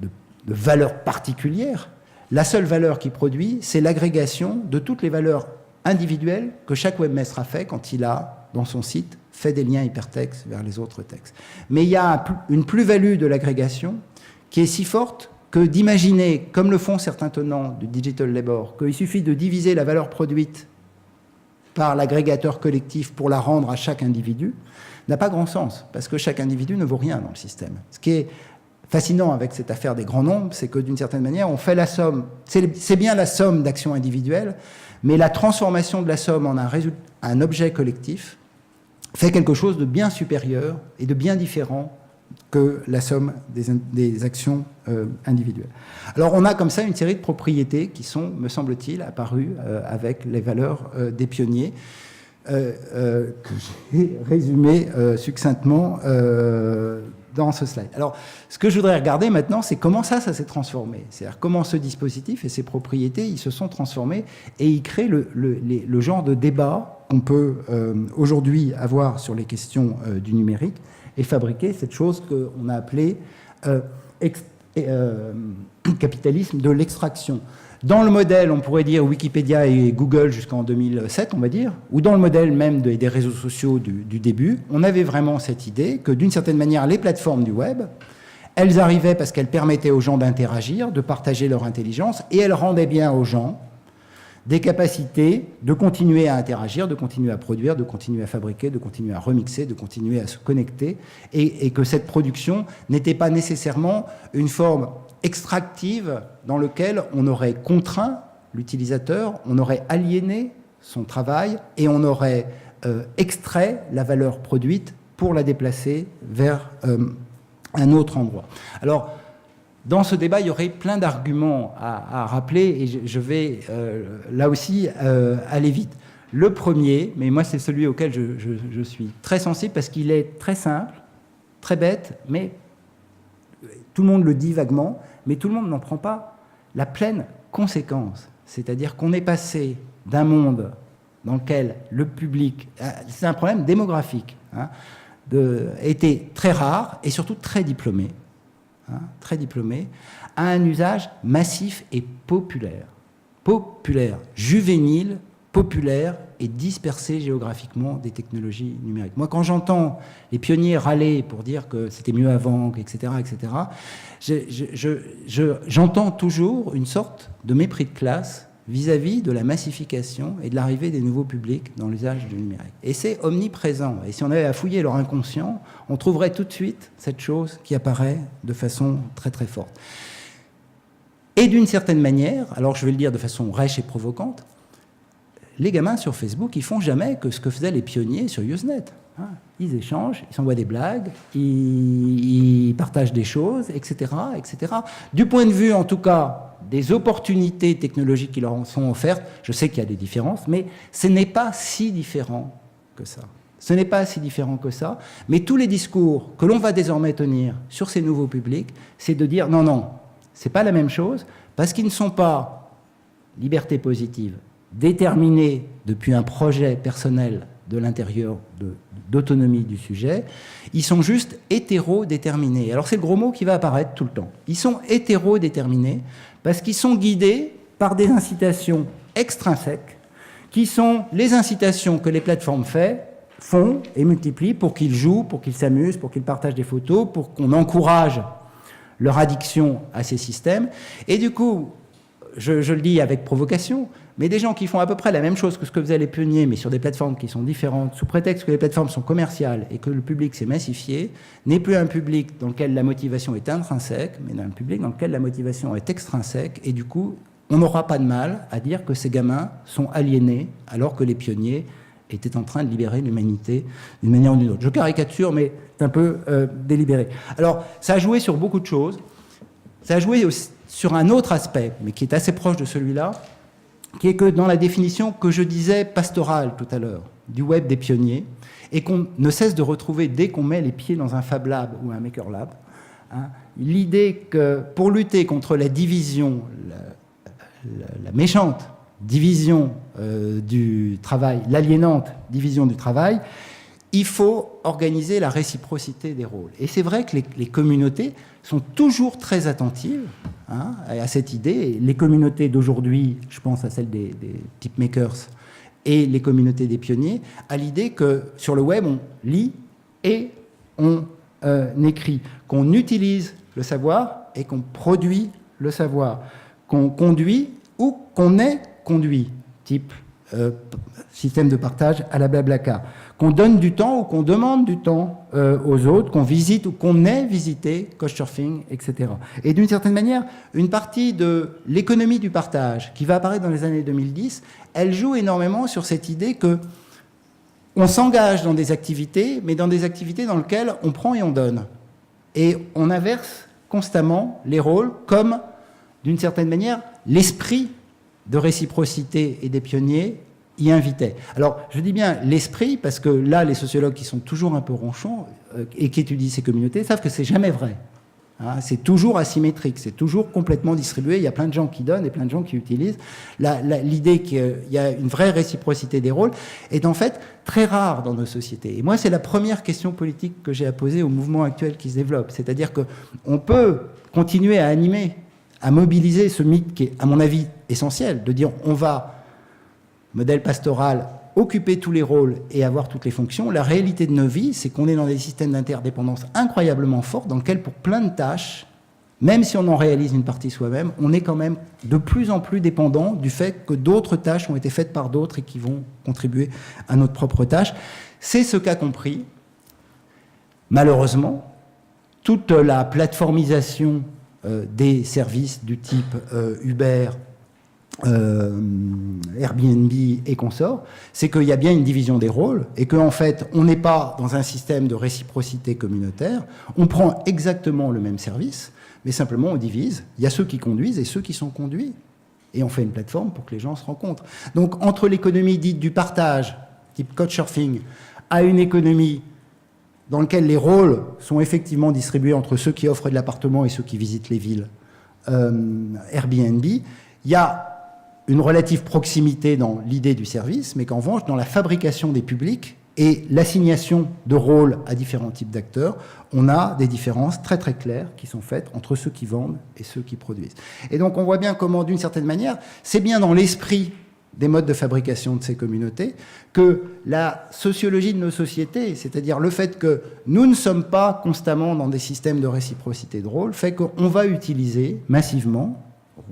de valeur particulière. La seule valeur qu'il produit, c'est l'agrégation de toutes les valeurs individuelles que chaque webmaster a fait quand il a, dans son site, fait des liens hypertextes vers les autres textes. Mais il y a une plus-value de l'agrégation qui est si forte que d'imaginer, comme le font certains tenants du digital labor, qu'il suffit de diviser la valeur produite par l'agrégateur collectif pour la rendre à chaque individu, n'a pas grand sens, parce que chaque individu ne vaut rien dans le système. Ce qui est fascinant avec cette affaire des grands nombres, c'est que d'une certaine manière, on fait la somme, c'est bien la somme d'actions individuelles, mais la transformation de la somme en un objet collectif fait quelque chose de bien supérieur et de bien différent que la somme des actions individuelles. Alors on a comme ça une série de propriétés qui sont, me semble-t-il, apparues avec les valeurs des pionniers, que j'ai résumées succinctement dans ce slide. Alors ce que je voudrais regarder maintenant, c'est comment ça s'est transformé. C'est-à-dire comment ce dispositif et ses propriétés, ils se sont transformés et ils créent le genre de débat qu'on peut aujourd'hui avoir sur les questions du numérique et fabriquer cette chose qu'on a appelée capitalisme de l'extraction. Dans le modèle, on pourrait dire Wikipédia et Google jusqu'en 2007, on va dire, ou dans le modèle même des réseaux sociaux du début, on avait vraiment cette idée que d'une certaine manière, les plateformes du web, elles arrivaient parce qu'elles permettaient aux gens d'interagir, de partager leur intelligence, et elles rendaient bien aux gens des capacités de continuer à interagir, de continuer à produire, de continuer à fabriquer, de continuer à remixer, de continuer à se connecter, et que cette production n'était pas nécessairement une forme extractive dans laquelle on aurait contraint l'utilisateur, on aurait aliéné son travail et on aurait extrait la valeur produite pour la déplacer vers un autre endroit. Alors, dans ce débat, il y aurait plein d'arguments à rappeler et je vais là aussi aller vite. Le premier, mais moi c'est celui auquel je suis très sensible parce qu'il est très simple, très bête, mais tout le monde le dit vaguement, mais tout le monde n'en prend pas la pleine conséquence. C'est-à-dire qu'on est passé d'un monde dans lequel le public, c'est un problème démographique, était très rare et surtout très diplômé, à un usage massif et populaire. Populaire, juvénile, populaire et dispersé géographiquement des technologies numériques. Moi, quand j'entends les pionniers râler pour dire que c'était mieux avant, etc., j'entends toujours une sorte de mépris de classe vis-à-vis de la massification et de l'arrivée des nouveaux publics dans l'usage du numérique. Et c'est omniprésent. Et si on avait à fouiller leur inconscient, on trouverait tout de suite cette chose qui apparaît de façon très très forte. Et d'une certaine manière, alors je vais le dire de façon rêche et provocante, les gamins sur Facebook, ils font jamais que ce que faisaient les pionniers sur Usenet. Ils échangent, ils s'envoient des blagues, ils partagent des choses, etc., etc. Du point de vue, en tout cas, des opportunités technologiques qui leur en sont offertes, je sais qu'il y a des différences, mais ce n'est pas si différent que ça. Ce n'est pas si différent que ça, mais tous les discours que l'on va désormais tenir sur ces nouveaux publics, c'est de dire non, c'est pas la même chose, parce qu'ils ne sont pas liberté positive, déterminés depuis un projet personnel de l'intérieur d'autonomie du sujet, ils sont juste hétérodéterminés. Alors c'est le gros mot qui va apparaître tout le temps. Ils sont hétérodéterminés parce qu'ils sont guidés par des incitations extrinsèques qui sont les incitations que les plateformes font et multiplient pour qu'ils jouent, pour qu'ils s'amusent, pour qu'ils partagent des photos, pour qu'on encourage leur addiction à ces systèmes. Et du coup, je le dis avec provocation, mais des gens qui font à peu près la même chose que ce que faisaient les pionniers, mais sur des plateformes qui sont différentes, sous prétexte que les plateformes sont commerciales et que le public s'est massifié, n'est plus un public dans lequel la motivation est intrinsèque, mais un public dans lequel la motivation est extrinsèque, et du coup, on n'aura pas de mal à dire que ces gamins sont aliénés, alors que les pionniers étaient en train de libérer l'humanité d'une manière ou d'une autre. Je caricature, mais c'est un peu délibéré. Alors, ça a joué sur beaucoup de choses. Ça a joué aussi sur un autre aspect, mais qui est assez proche de celui-là, qui est que dans la définition que je disais pastorale tout à l'heure, du web des pionniers, et qu'on ne cesse de retrouver dès qu'on met les pieds dans un Fab Lab ou un Maker Lab, hein, l'idée que pour lutter contre la division, la méchante division du travail, l'aliénante division du travail, il faut organiser la réciprocité des rôles. Et c'est vrai que les communautés sont toujours très attentives à cette idée. Les communautés d'aujourd'hui, je pense à celles des tip makers et les communautés des pionniers, à l'idée que sur le web, on lit et on écrit, qu'on utilise le savoir et qu'on produit le savoir, qu'on conduit ou qu'on est conduit, type système de partage à la Blablacar, qu'on donne du temps ou qu'on demande du temps aux autres, qu'on visite ou qu'on ait visité, Couchsurfing, etc. Et d'une certaine manière, une partie de l'économie du partage qui va apparaître dans les années 2010, elle joue énormément sur cette idée que on s'engage dans des activités, mais dans des activités dans lesquelles on prend et on donne. Et on inverse constamment les rôles comme, d'une certaine manière, l'esprit de réciprocité et des pionniers y invitait. Alors, je dis bien l'esprit, parce que là, les sociologues qui sont toujours un peu ronchons et qui étudient ces communautés savent que c'est jamais vrai. Hein, c'est toujours asymétrique, c'est toujours complètement distribué. Il y a plein de gens qui donnent et plein de gens qui utilisent. L'idée qu'il y a une vraie réciprocité des rôles est en fait très rare dans nos sociétés. Et moi, c'est la première question politique que j'ai à poser au mouvement actuel qui se développe. C'est-à-dire qu'on peut continuer à animer, à mobiliser ce mythe qui est, à mon avis, essentiel, de dire on va, modèle pastoral, occuper tous les rôles et avoir toutes les fonctions. La réalité de nos vies, c'est qu'on est dans des systèmes d'interdépendance incroyablement forts, dans lesquels, pour plein de tâches, même si on en réalise une partie soi-même, on est quand même de plus en plus dépendant du fait que d'autres tâches ont été faites par d'autres et qui vont contribuer à notre propre tâche. C'est ce qu'a compris, malheureusement, toute la plateformisation des services du type Uber, Airbnb et consorts, c'est qu'il y a bien une division des rôles et qu'en fait, on n'est pas dans un système de réciprocité communautaire, on prend exactement le même service, mais simplement on divise. Il y a ceux qui conduisent et ceux qui sont conduits. Et on fait une plateforme pour que les gens se rencontrent. Donc, entre l'économie dite du partage, type Couchsurfing, à une économie dans laquelle les rôles sont effectivement distribués entre ceux qui offrent de l'appartement et ceux qui visitent les villes, Airbnb, il y a une relative proximité dans l'idée du service, mais qu'en revanche, dans la fabrication des publics et l'assignation de rôles à différents types d'acteurs, on a des différences très très claires qui sont faites entre ceux qui vendent et ceux qui produisent. Et donc on voit bien comment, d'une certaine manière, c'est bien dans l'esprit des modes de fabrication de ces communautés que la sociologie de nos sociétés, c'est-à-dire le fait que nous ne sommes pas constamment dans des systèmes de réciprocité de rôle, fait qu'on va utiliser massivement,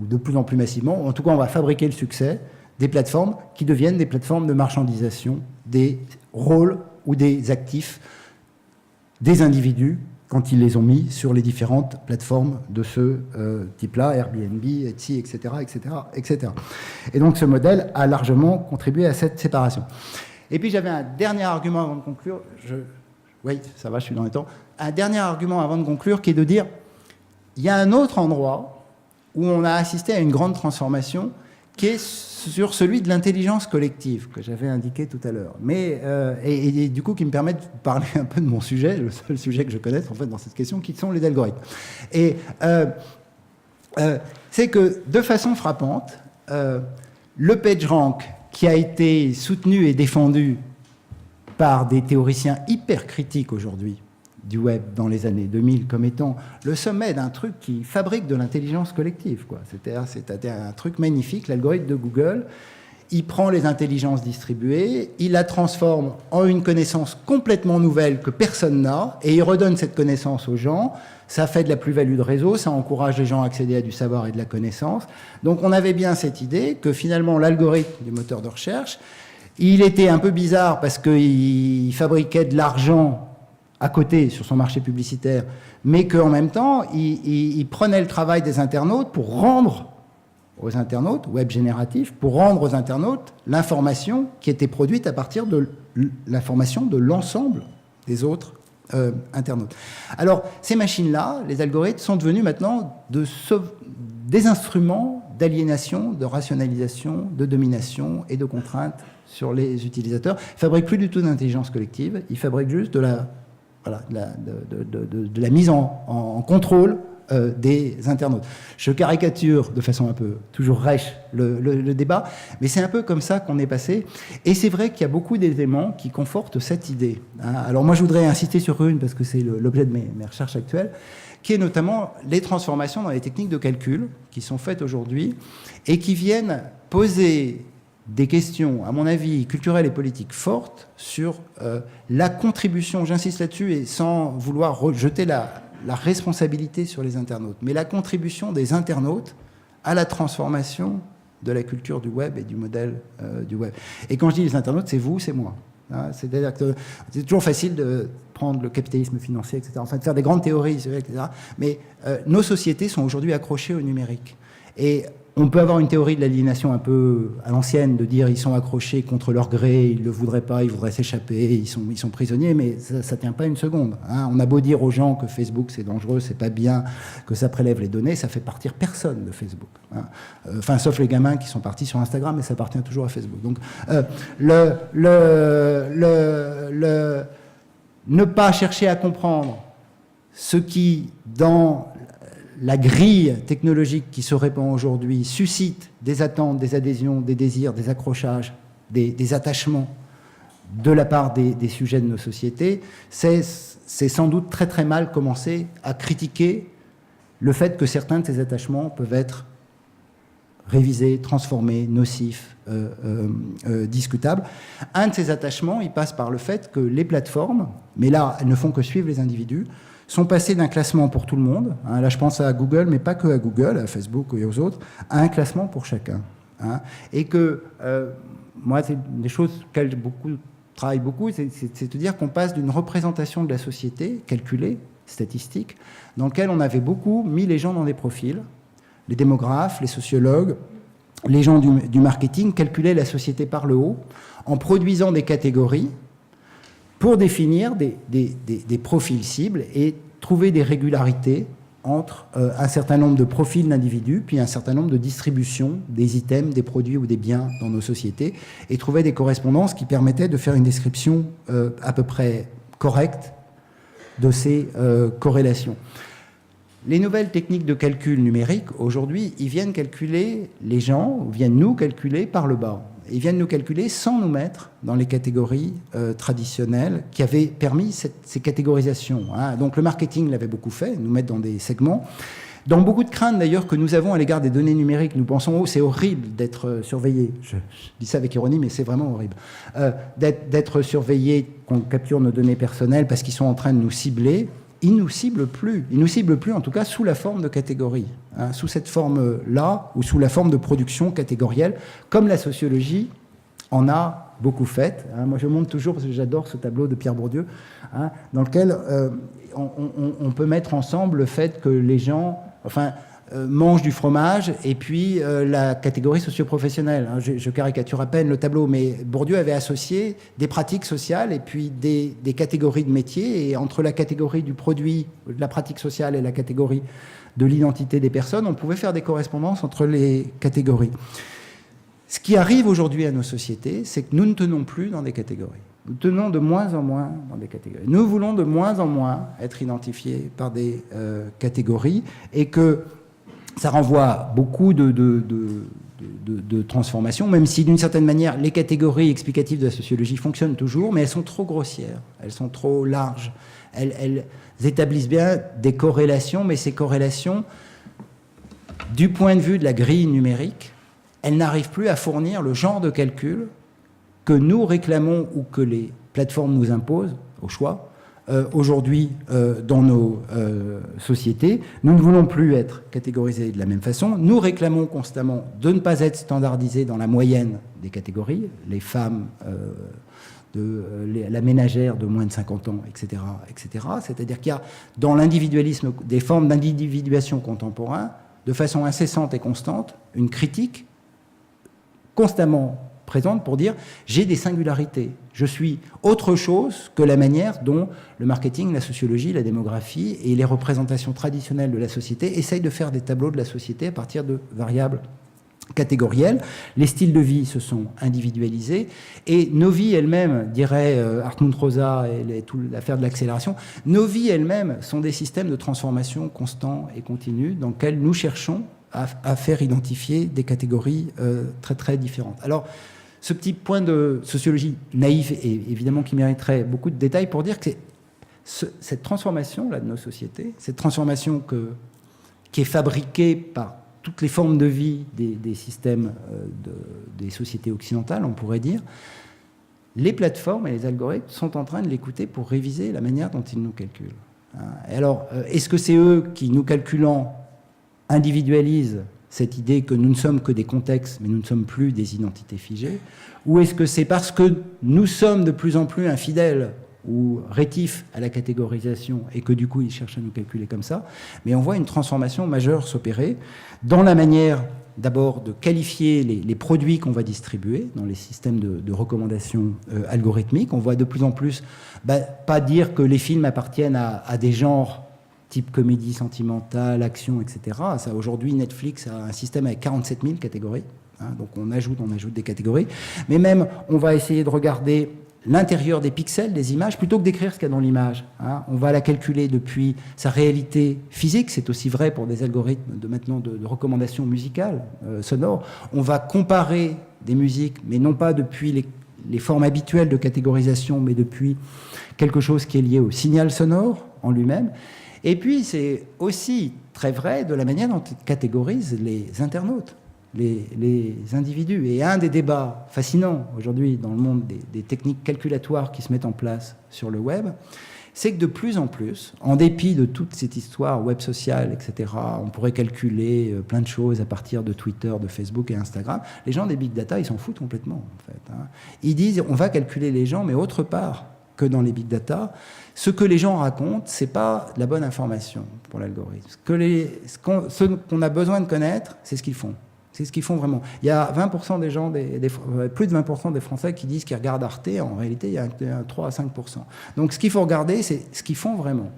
ou de plus en plus massivement, en tout cas on va fabriquer le succès des plateformes qui deviennent des plateformes de marchandisation des rôles ou des actifs des individus quand ils les ont mis sur les différentes plateformes de ce type-là, Airbnb, Etsy, etc., etc., etc. Et donc ce modèle a largement contribué à cette séparation. Et puis j'avais un dernier argument avant de conclure. Oui, ça va, je suis dans les temps. Un dernier argument avant de conclure qui est de dire il y a un autre endroit où on a assisté à une grande transformation qui est sur celui de l'intelligence collective, que j'avais indiqué tout à l'heure. Mais, et du coup, qui me permet de parler un peu de mon sujet, le seul sujet que je connaisse, en fait, dans cette question, qui sont les algorithmes. Et c'est que, de façon frappante, le PageRank, qui a été soutenu et défendu par des théoriciens hyper critiques aujourd'hui du web dans les années 2000 comme étant le sommet d'un truc qui fabrique de l'intelligence collective, quoi. C'était un truc magnifique, l'algorithme de Google. il prend les intelligences distribuées, il la transforme en une connaissance complètement nouvelle que personne n'a, et il redonne cette connaissance aux gens. Ça fait de la plus-value de réseau, ça encourage les gens à accéder à du savoir et de la connaissance. Donc on avait bien cette idée que finalement l'algorithme du moteur de recherche, il était un peu bizarre parce qu'il fabriquait de l'argent à côté sur son marché publicitaire, mais qu'en même temps, il prenait le travail des internautes pour rendre aux internautes, web génératif, pour rendre aux internautes l'information qui était produite à partir de l'information de l'ensemble des autres internautes. Alors, ces machines-là, les algorithmes, sont devenus maintenant des instruments d'aliénation, de rationalisation, de domination et de contrainte sur les utilisateurs. Ils ne fabriquent plus du tout d'intelligence collective, ils fabriquent juste de la mise en contrôle des internautes. Je caricature de façon un peu toujours rêche le débat, mais c'est un peu comme ça qu'on est passé. Et c'est vrai qu'il y a beaucoup d'éléments qui confortent cette idée. Alors moi, je voudrais insister sur une, parce que c'est l'objet de mes recherches actuelles, qui est notamment les transformations dans les techniques de calcul qui sont faites aujourd'hui et qui viennent poser des questions, à mon avis, culturelles et politiques fortes sur la contribution, j'insiste là-dessus, et sans vouloir rejeter la responsabilité sur les internautes, mais la contribution des internautes à la transformation de la culture du web et du modèle du web. Et quand je dis les internautes, c'est vous, c'est moi. C'est-à-dire que c'est toujours facile de prendre le capitalisme financier, etc., enfin de faire des grandes théories, etc., mais nos sociétés sont aujourd'hui accrochées au numérique. Et on peut avoir une théorie de l'aliénation un peu à l'ancienne, de dire ils sont accrochés contre leur gré, ils ne le voudraient pas, ils voudraient s'échapper, ils sont prisonniers, mais ça ne tient pas une seconde. On a beau dire aux gens que Facebook c'est dangereux, c'est pas bien, que ça prélève les données, ça fait partir personne de Facebook. Enfin, sauf les gamins qui sont partis sur Instagram, mais ça appartient toujours à Facebook. Donc, ne pas chercher à comprendre ce qui, dans la grille technologique qui se répand aujourd'hui, suscite des attentes, des adhésions, des désirs, des accrochages, des attachements de la part des sujets de nos sociétés, c'est sans doute très très mal commencer à critiquer le fait que certains de ces attachements peuvent être révisés, transformés, nocifs, discutables. Un de ces attachements, il passe par le fait que les plateformes, mais là, elles ne font que suivre les individus, sont passés d'un classement pour tout le monde, là je pense à Google, mais pas que à Google, à Facebook et aux autres, à un classement pour chacun. Et que, moi, c'est des choses auxquelles beaucoup travaille beaucoup, c'est de dire qu'on passe d'une représentation de la société, calculée, statistique, dans laquelle on avait beaucoup mis les gens dans des profils, les démographes, les sociologues, les gens du marketing calculaient la société par le haut, en produisant des catégories, pour définir des profils cibles et trouver des régularités entre un certain nombre de profils d'individus, puis un certain nombre de distributions des items, des produits ou des biens dans nos sociétés, et trouver des correspondances qui permettaient de faire une description à peu près correcte de ces corrélations. Les nouvelles techniques de calcul numérique, aujourd'hui, ils viennent calculer les gens, ou viennent nous calculer par le bas. Ils viennent nous calculer sans nous mettre dans les catégories traditionnelles qui avaient permis ces catégorisations. Donc le marketing l'avait beaucoup fait, nous mettre dans des segments. Dans beaucoup de craintes d'ailleurs que nous avons à l'égard des données numériques, nous pensons oh c'est horrible d'être surveillé. Je dis ça avec ironie, mais c'est vraiment horrible d'être surveillé, qu'on capture nos données personnelles parce qu'ils sont en train de nous cibler. Ils nous ciblent plus. Ils nous ciblent plus, en tout cas, sous la forme de catégories. Sous cette forme-là, ou sous la forme de production catégorielle, comme la sociologie en a beaucoup fait. Moi, je montre toujours, parce que j'adore ce tableau de Pierre Bourdieu, dans lequel on peut mettre ensemble le fait que les gens mangent du fromage et puis la catégorie socio-professionnelle. Je caricature à peine le tableau, mais Bourdieu avait associé des pratiques sociales et puis des catégories de métiers, et entre la catégorie du produit, de la pratique sociale, et la catégorie de l'identité des personnes, on pouvait faire des correspondances entre les catégories. Ce qui arrive aujourd'hui à nos sociétés, c'est que nous ne tenons plus dans des catégories. Nous tenons de moins en moins dans des catégories. Nous voulons de moins en moins être identifiés par des catégories, et que ça renvoie beaucoup de transformations, même si d'une certaine manière les catégories explicatives de la sociologie fonctionnent toujours, mais elles sont trop grossières, elles sont trop larges. Elles établissent bien des corrélations, mais ces corrélations, du point de vue de la grille numérique, elle n'arrive plus à fournir le genre de calcul que nous réclamons ou que les plateformes nous imposent, au choix, aujourd'hui dans nos sociétés. Nous ne voulons plus être catégorisés de la même façon. Nous réclamons constamment de ne pas être standardisés dans la moyenne des catégories, les femmes, la ménagère de moins de 50 ans, etc. etc. C'est-à-dire qu'il y a dans l'individualisme des formes d'individuation contemporain, de façon incessante et constante, une critique constamment présente pour dire j'ai des singularités, je suis autre chose que la manière dont le marketing, la sociologie, la démographie et les représentations traditionnelles de la société essayent de faire des tableaux de la société à partir de variables catégorielles. Les styles de vie se sont individualisés et nos vies elles-mêmes, dirait Hartmut Rosa et toute l'affaire de l'accélération, nos vies elles-mêmes sont des systèmes de transformation constants et continus dans lesquels nous cherchons à faire identifier des catégories très très différentes. Alors, ce petit point de sociologie naïve et évidemment qui mériterait beaucoup de détails pour dire que cette transformation là de nos sociétés, cette transformation qui est fabriquée par toutes les formes de vie des systèmes des sociétés occidentales, on pourrait dire, les plateformes et les algorithmes sont en train de l'écouter pour réviser la manière dont ils nous calculent. Et alors, est-ce que c'est eux qui, nous calculant, individualisent cette idée que nous ne sommes que des contextes, mais nous ne sommes plus des identités figées? Ou est-ce que c'est parce que nous sommes de plus en plus infidèles ou rétifs à la catégorisation et que du coup ils cherchent à nous calculer comme ça? Mais on voit une transformation majeure s'opérer dans la manière d'abord de qualifier les produits qu'on va distribuer dans les systèmes de recommandation algorithmiques. On voit de plus en plus pas dire que les films appartiennent à des genres type comédie sentimentale, action, etc. Ça, aujourd'hui, Netflix a un système avec 47 000 catégories. Donc on ajoute des catégories. Mais même, on va essayer de regarder l'intérieur des pixels, des images, plutôt que d'écrire ce qu'il y a dans l'image. On va la calculer depuis sa réalité physique. C'est aussi vrai pour des algorithmes de recommandation musicale, sonore. On va comparer des musiques, mais non pas depuis les formes habituelles de catégorisation, mais depuis quelque chose qui est lié au signal sonore en lui-même. Et puis, c'est aussi très vrai de la manière dont ils catégorisent les internautes, les individus. Et un des débats fascinants aujourd'hui dans le monde des techniques calculatoires qui se mettent en place sur le web, c'est que de plus en plus, en dépit de toute cette histoire web sociale, etc., on pourrait calculer plein de choses à partir de Twitter, de Facebook et Instagram, les gens des big data, ils s'en foutent complètement, en fait. Ils disent, on va calculer les gens, mais autre part que dans les big data. Ce que les gens racontent, c'est pas la bonne information pour l'algorithme. Ce qu'on a besoin de connaître, c'est ce qu'ils font. C'est ce qu'ils font vraiment. Il y a 20% des gens, plus de 20% des Français qui disent qu'ils regardent Arte. En réalité, il y a 3 à 5%. Donc, ce qu'il faut regarder, c'est ce qu'ils font vraiment.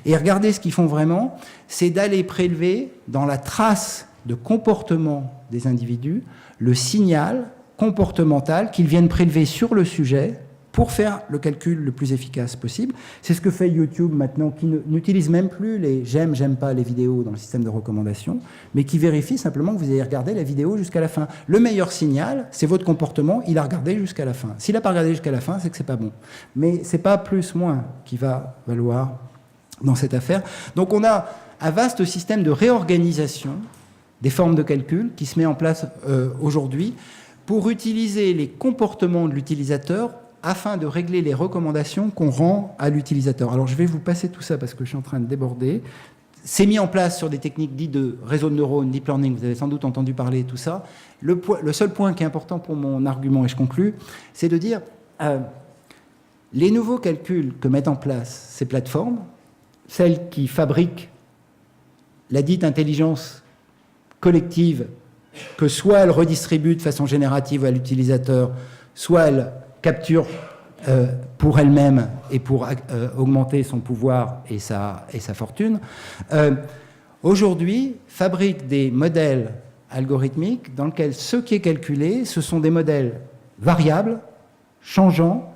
Et regarder ce qu'ils font vraiment, c'est d'aller prélever dans la trace de comportement des individus le signal comportemental qu'ils viennent prélever sur le sujet pour faire le calcul le plus efficace possible. C'est ce que fait YouTube maintenant, qui n'utilise même plus les j'aime pas les vidéos dans le système de recommandation, mais qui vérifie simplement que vous avez regardé la vidéo jusqu'à la fin. Le meilleur signal, c'est votre comportement, il a regardé jusqu'à la fin. S'il n'a pas regardé jusqu'à la fin, c'est que c'est pas bon. Mais c'est pas plus-moins qui va valoir dans cette affaire. Donc on a un vaste système de réorganisation des formes de calcul qui se met en place aujourd'hui pour utiliser les comportements de l'utilisateur afin de régler les recommandations qu'on rend à l'utilisateur. Alors je vais vous passer tout ça parce que je suis en train de déborder. C'est mis en place sur des techniques dites de réseau de neurones, deep learning, vous avez sans doute entendu parler de tout ça. Le seul point qui est important pour mon argument, et je conclus, c'est de dire les nouveaux calculs que mettent en place ces plateformes, celles qui fabriquent la dite intelligence collective, que soit elles redistribuent de façon générative à l'utilisateur, soit elles capture pour elle-même et pour augmenter son pouvoir et sa fortune, aujourd'hui fabrique des modèles algorithmiques dans lesquels ce qui est calculé, ce sont des modèles variables, changeants,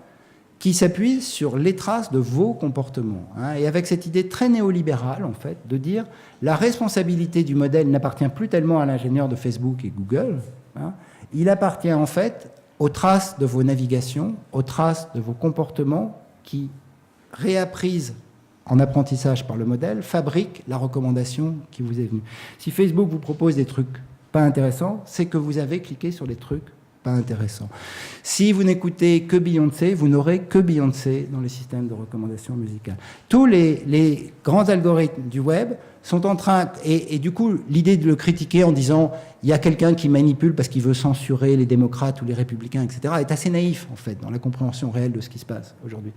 qui s'appuient sur les traces de vos comportements. Et avec cette idée très néolibérale, en fait, de dire la responsabilité du modèle n'appartient plus tellement à l'ingénieur de Facebook et Google, il appartient en fait aux traces de vos navigations, aux traces de vos comportements qui, réapprises en apprentissage par le modèle, fabriquent la recommandation qui vous est venue. Si Facebook vous propose des trucs pas intéressants, c'est que vous avez cliqué sur des trucs pas intéressants. Si vous n'écoutez que Beyoncé, vous n'aurez que Beyoncé dans les systèmes de recommandation musicale. Tous les grands algorithmes du web sont en train... Et du coup, l'idée de le critiquer en disant il y a quelqu'un qui manipule parce qu'il veut censurer les démocrates ou les républicains, etc., est assez naïf, en fait, dans la compréhension réelle de ce qui se passe aujourd'hui.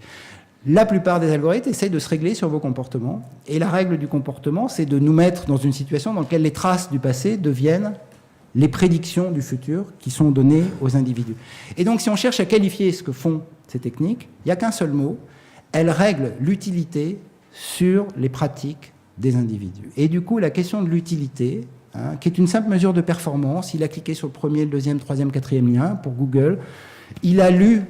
La plupart des algorithmes essayent de se régler sur vos comportements. Et la règle du comportement, c'est de nous mettre dans une situation dans laquelle les traces du passé deviennent les prédictions du futur qui sont données aux individus. Et donc, si on cherche à qualifier ce que font ces techniques, il n'y a qu'un seul mot. Elles règlent l'utilité sur les pratiques des individus. Et du coup, la question de l'utilité, qui est une simple mesure de performance, il a cliqué sur le premier, le deuxième, troisième, quatrième lien pour Google. Il a lu,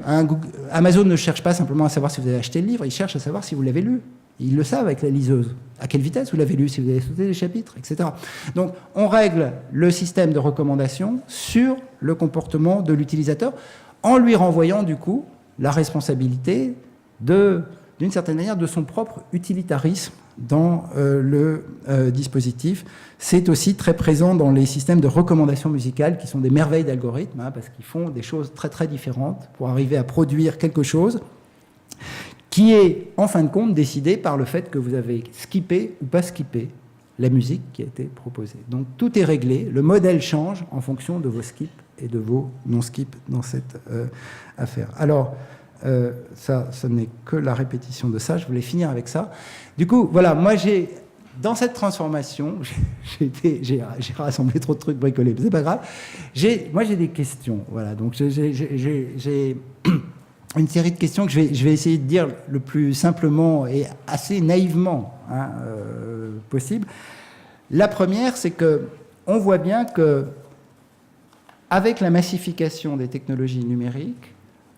Amazon ne cherche pas simplement à savoir si vous avez acheté le livre, il cherche à savoir si vous l'avez lu. Ils le savent avec la liseuse. À quelle vitesse vous l'avez lu, si vous avez sauté les chapitres, etc. Donc, on règle le système de recommandation sur le comportement de l'utilisateur en lui renvoyant, du coup, la responsabilité d'une certaine manière, de son propre utilitarisme dans le dispositif. C'est aussi très présent dans les systèmes de recommandation musicale qui sont des merveilles d'algorithmes, parce qu'ils font des choses très très différentes pour arriver à produire quelque chose qui est, en fin de compte, décidé par le fait que vous avez skippé ou pas skippé la musique qui a été proposée. Donc tout est réglé, le modèle change en fonction de vos skips et de vos non-skips dans cette affaire. Alors, ça, ce n'est que la répétition de ça, je voulais finir avec ça. Du coup, voilà, moi dans cette transformation, j'ai rassemblé trop de trucs bricolés, mais c'est pas grave. Moi j'ai des questions, voilà, donc j'ai une série de questions que je vais essayer de dire le plus simplement et assez naïvement possible. La première, c'est que on voit bien que avec la massification des technologies numériques,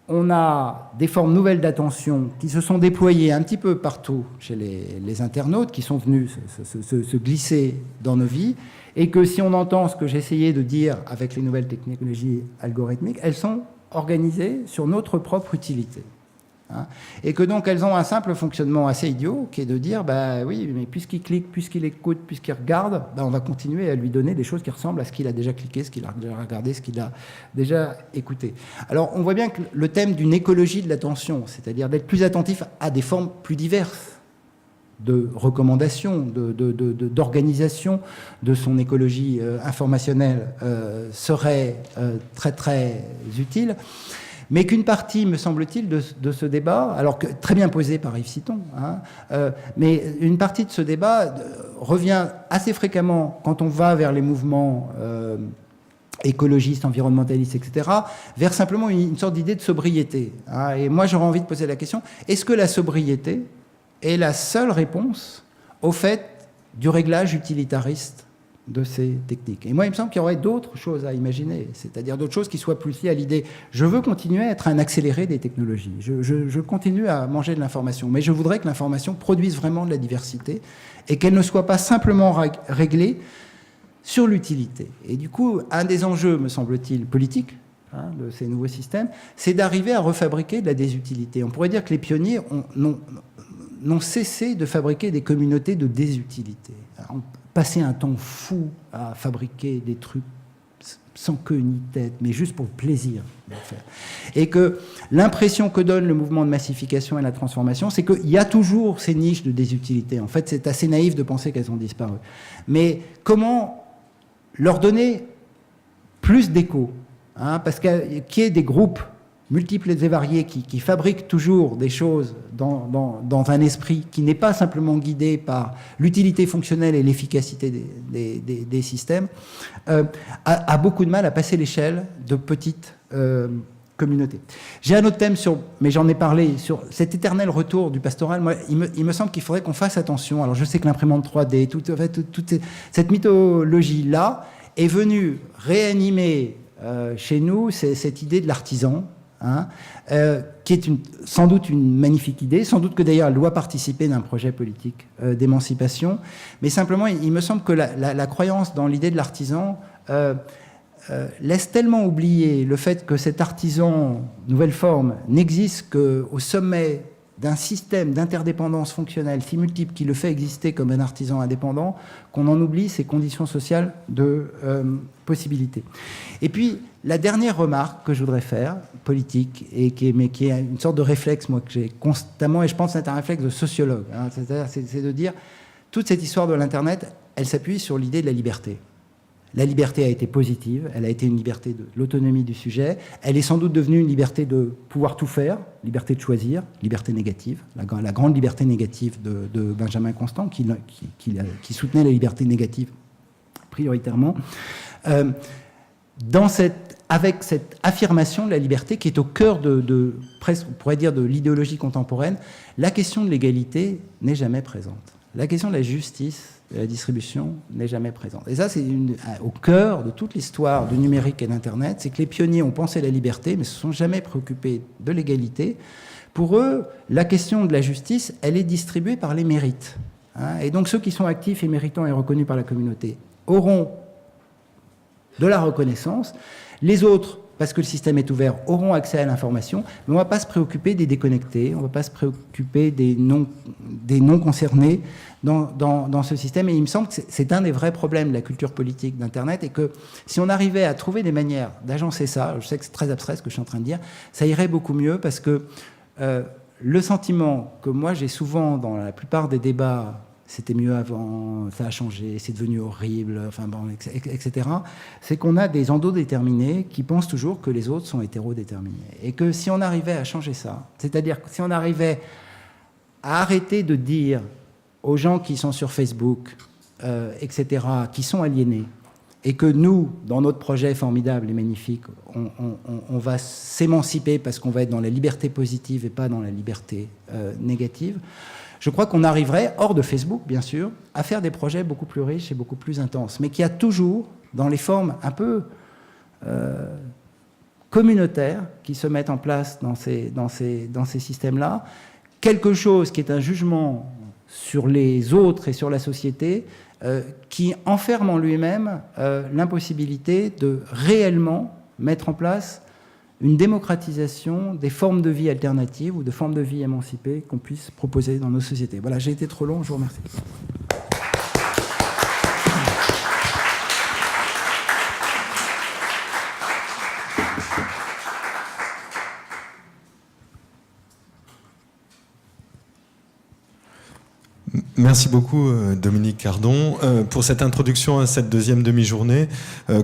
on a des formes nouvelles d'attention qui se sont déployées un petit peu partout chez les internautes, qui sont venus se glisser dans nos vies, et que si on entend ce que j'essayais de dire avec les nouvelles technologies algorithmiques, elles sont organisées sur notre propre utilité. Et que donc elles ont un simple fonctionnement assez idiot, qui est de dire, bah oui, mais puisqu'il clique, puisqu'il écoute, puisqu'il regarde, bah on va continuer à lui donner des choses qui ressemblent à ce qu'il a déjà cliqué, ce qu'il a déjà regardé, ce qu'il a déjà écouté. Alors on voit bien que le thème d'une écologie de l'attention, c'est-à-dire d'être plus attentif à des formes plus diverses de recommandation, d'organisation de son écologie informationnelle serait très très utile. Mais qu'une partie, me semble-t-il, de ce débat, alors que très bien posé par Yves Citon, mais une partie de ce débat revient assez fréquemment quand on va vers les mouvements écologistes, environnementalistes, etc., vers simplement une sorte d'idée de sobriété. Et moi, j'aurais envie de poser la question, est-ce que la sobriété est la seule réponse au fait du réglage utilitariste de ces techniques? Et moi, il me semble qu'il y aurait d'autres choses à imaginer, c'est-à-dire d'autres choses qui soient plus liées à l'idée je veux continuer à être un accéléré des technologies, je continue à manger de l'information, mais je voudrais que l'information produise vraiment de la diversité et qu'elle ne soit pas simplement réglée sur l'utilité. Et du coup, un des enjeux, me semble-t-il, politiques de ces nouveaux systèmes, c'est d'arriver à refabriquer de la désutilité. On pourrait dire que les pionniers n'ont cessé de fabriquer des communautés de désutilité. Alors, passer un temps fou à fabriquer des trucs sans queue ni tête, mais juste pour le plaisir de le faire. Et que l'impression que donne le mouvement de massification et la transformation, c'est qu'il y a toujours ces niches de désutilité. En fait, c'est assez naïf de penser qu'elles ont disparu. Mais comment leur donner plus d'écho, parce qu'il y ait des groupes multiples et variés qui fabriquent toujours des choses dans un esprit qui n'est pas simplement guidé par l'utilité fonctionnelle et l'efficacité des systèmes, a beaucoup de mal à passer l'échelle de petites communautés. J'ai un autre thème, mais j'en ai parlé, sur cet éternel retour du pastoral. Moi, il me semble qu'il faudrait qu'on fasse attention. Alors je sais que l'imprimante 3D, toute cette mythologie-là est venue réanimer chez nous cette idée de l'artisan, qui est sans doute une magnifique idée, sans doute que d'ailleurs elle doit participer d'un projet politique d'émancipation, mais simplement il me semble que la croyance dans l'idée de l'artisan laisse tellement oublier le fait que cet artisan, nouvelle forme, n'existe qu'au sommet d'un système d'interdépendance fonctionnelle si multiple qui le fait exister comme un artisan indépendant, qu'on en oublie ces conditions sociales de possibilité. Et puis, la dernière remarque que je voudrais faire, politique, mais qui est une sorte de réflexe, moi, que j'ai constamment, et je pense que c'est un réflexe de sociologue, hein, c'est de dire, toute cette histoire de l'Internet, elle s'appuie sur l'idée de la liberté. La liberté a été positive, elle a été une liberté de l'autonomie du sujet, elle est sans doute devenue une liberté de pouvoir tout faire, liberté de choisir, liberté négative, la grande liberté négative de Benjamin Constant, qui soutenait la liberté négative prioritairement. Avec cette affirmation de la liberté qui est au cœur de presque, on pourrait dire, de l'idéologie contemporaine, la question de l'égalité n'est jamais présente. La question de la justice, de la distribution n'est jamais présente. Et ça, c'est au cœur de toute l'histoire du numérique et d'Internet, c'est que les pionniers ont pensé la liberté, mais ne se sont jamais préoccupés de l'égalité. Pour eux, la question de la justice, elle est distribuée par les mérites. Hein, et donc ceux qui sont actifs et méritants et reconnus par la communauté auront de la reconnaissance. Les autres, parce que le système est ouvert, auront accès à l'information, mais on ne va pas se préoccuper des déconnectés, on ne va pas se préoccuper des non concernés dans ce système. Et il me semble que c'est un des vrais problèmes de la culture politique d'Internet, et que si on arrivait à trouver des manières d'agencer ça, je sais que c'est très abstrait ce que je suis en train de dire, ça irait beaucoup mieux, parce que le sentiment que moi j'ai souvent dans la plupart des débats, c'était mieux avant, ça a changé, c'est devenu horrible, enfin bon, etc. C'est qu'on a des endodéterminés qui pensent toujours que les autres sont hétérodéterminés. Et que si on arrivait à changer ça, c'est-à-dire que si on arrivait à arrêter de dire aux gens qui sont sur Facebook, etc., qui sont aliénés, et que nous, dans notre projet formidable et magnifique, on va s'émanciper parce qu'on va être dans la liberté positive et pas dans la liberté négative, je crois qu'on arriverait, hors de Facebook, bien sûr, à faire des projets beaucoup plus riches et beaucoup plus intenses, mais qui a toujours, dans les formes un peu communautaires qui se mettent en place dans ces systèmes-là, quelque chose qui est un jugement sur les autres et sur la société, qui enferme en lui-même l'impossibilité de réellement mettre en place une démocratisation des formes de vie alternatives ou de formes de vie émancipées qu'on puisse proposer dans nos sociétés. Voilà, j'ai été trop long, je vous remercie. Merci beaucoup Dominique Cardon pour cette introduction à cette deuxième demi-journée.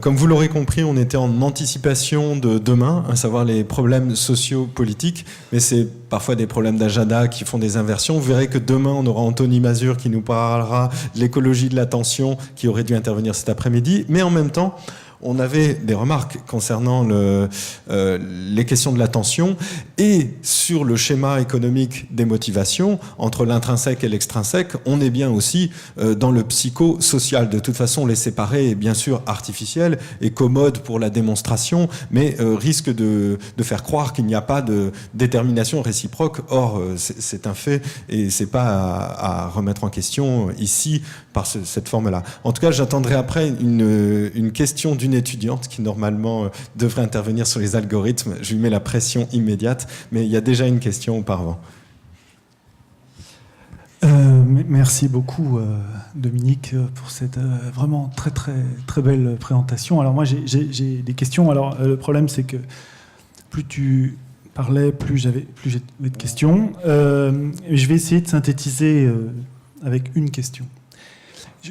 Comme vous l'aurez compris, on était en anticipation de demain, à savoir les problèmes sociaux-politiques, mais c'est parfois des problèmes d'agenda qui font des inversions. Vous verrez que demain, on aura Anthony Mazur qui nous parlera de l'écologie de l'attention, qui aurait dû intervenir cet après-midi, mais en même temps, on avait des remarques concernant les questions de l'attention et sur le schéma économique des motivations, entre l'intrinsèque et l'extrinsèque, on est bien aussi dans le psychosocial. De toute façon, les séparer est bien sûr artificiel et commode pour la démonstration, mais risque de faire croire qu'il n'y a pas de détermination réciproque. Or, c'est un fait et c'est pas à remettre en question ici par cette forme-là. En tout cas, j'attendrai après une question d'une étudiante qui normalement devrait intervenir sur les algorithmes. Je lui mets la pression immédiate, mais il y a déjà une question auparavant. Merci beaucoup Dominique pour cette vraiment très très très belle présentation. Alors moi j'ai des questions. Alors le problème c'est que plus tu parlais, plus j'avais de questions. Je vais essayer de synthétiser avec une question.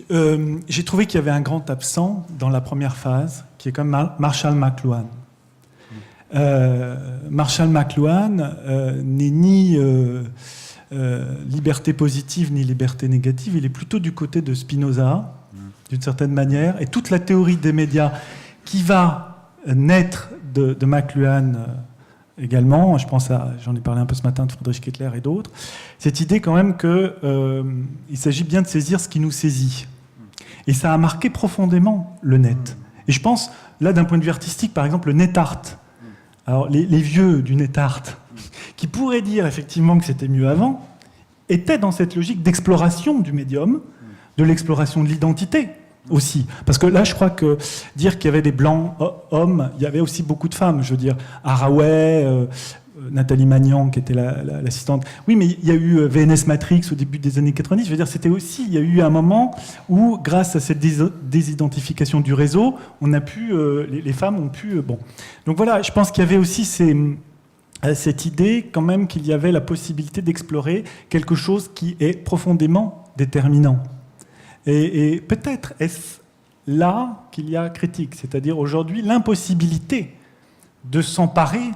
J'ai trouvé qu'il y avait un grand absent dans la première phase, qui est comme Marshall McLuhan. Marshall McLuhan n'est ni liberté positive ni liberté négative, il est plutôt du côté de Spinoza, d'une certaine manière, et toute la théorie des médias qui va naître de McLuhan également, je pense j'en ai parlé un peu ce matin de Friedrich Kettler et d'autres, cette idée quand même qu'il s'agit bien de saisir ce qui nous saisit. Et ça a marqué profondément le net. Et je pense, là, d'un point de vue artistique, par exemple, le net art. Alors, les vieux du net art, qui pourraient dire effectivement que c'était mieux avant, étaient dans cette logique d'exploration du médium, de l'exploration de l'identité aussi. Parce que là, je crois que dire qu'il y avait des blancs hommes, il y avait aussi beaucoup de femmes. Je veux dire, Haraway, Nathalie Magnan, qui était l'assistante. Oui, mais il y a eu VNS Matrix au début des années 90. Je veux dire, c'était aussi, il y a eu un moment où, grâce à cette désidentification du réseau, on a pu, les femmes ont pu, bon. Donc voilà, je pense qu'il y avait aussi cette idée, quand même, qu'il y avait la possibilité d'explorer quelque chose qui est profondément déterminant. Et peut-être est-ce là qu'il y a critique, c'est-à-dire aujourd'hui l'impossibilité de s'emparer,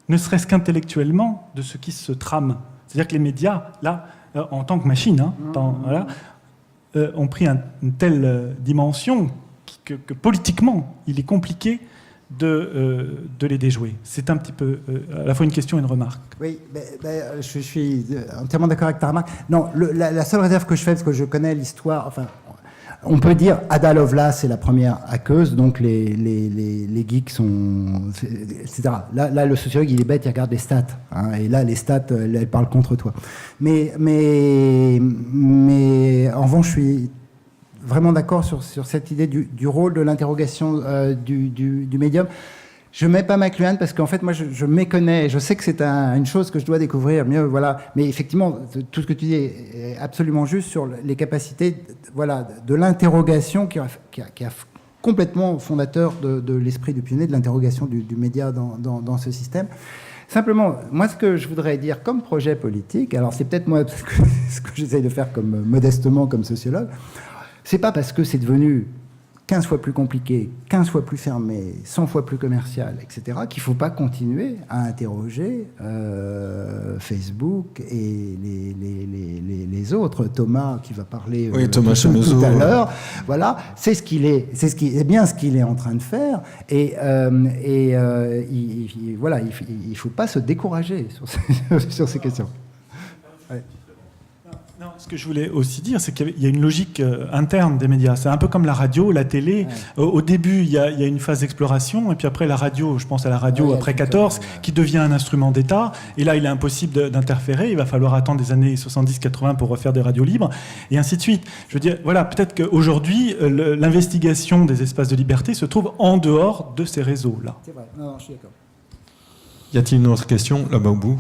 ne serait-ce qu'intellectuellement, de ce qui se trame. C'est-à-dire que les médias, là, en tant que machine, voilà, ont pris une telle dimension que politiquement, il est compliqué de les déjouer. C'est un petit peu à la fois une question et une remarque. Oui, je suis entièrement d'accord avec ta remarque. Non, la seule réserve que je fais, parce que je connais l'histoire, enfin, on peut dire Ada Lovelace est la première hackeuse, donc les geeks sont, etc. Là, le sociologue, il est bête, il regarde les stats, hein, et là, les stats, elles parlent contre toi. Mais en revanche, je suis vraiment d'accord sur cette idée du rôle de l'interrogation du médium. Je ne mets pas McLuhan parce qu'en fait, moi, je méconnais. Je sais que c'est une chose que je dois découvrir mieux, voilà. Mais effectivement, tout ce que tu dis est absolument juste sur les capacités, voilà, de l'interrogation qui a complètement fondateur de l'esprit du pionnier, de l'interrogation du média dans ce système. Simplement, moi, ce que je voudrais dire comme projet politique, alors c'est peut-être moi ce que j'essaye de faire modestement comme sociologue, c'est pas parce que c'est devenu 15 fois plus compliqué, 15 fois plus fermé, 100 fois plus commercial, etc., qu'il ne faut pas continuer à interroger Facebook et les autres. Thomas, qui va parler Thomas tout à l'heure, voilà, c'est bien ce qu'il est en train de faire. Voilà, il ne faut pas se décourager sur ces questions. Ouais. Non, ce que je voulais aussi dire, c'est qu'il y a une logique interne des médias. C'est un peu comme la radio, la télé. Ouais. Au début, il y a une phase d'exploration, et puis après la radio, je pense à la radio après 14, qui devient un instrument d'État. Et là, il est impossible d'interférer. Il va falloir attendre des années 70-80 pour refaire des radios libres, et ainsi de suite. Je veux dire, voilà, peut-être qu'aujourd'hui, l'investigation des espaces de liberté se trouve en dehors de ces réseaux-là. C'est vrai. Non, je suis d'accord. Y a-t-il une autre question, là-bas au bout ?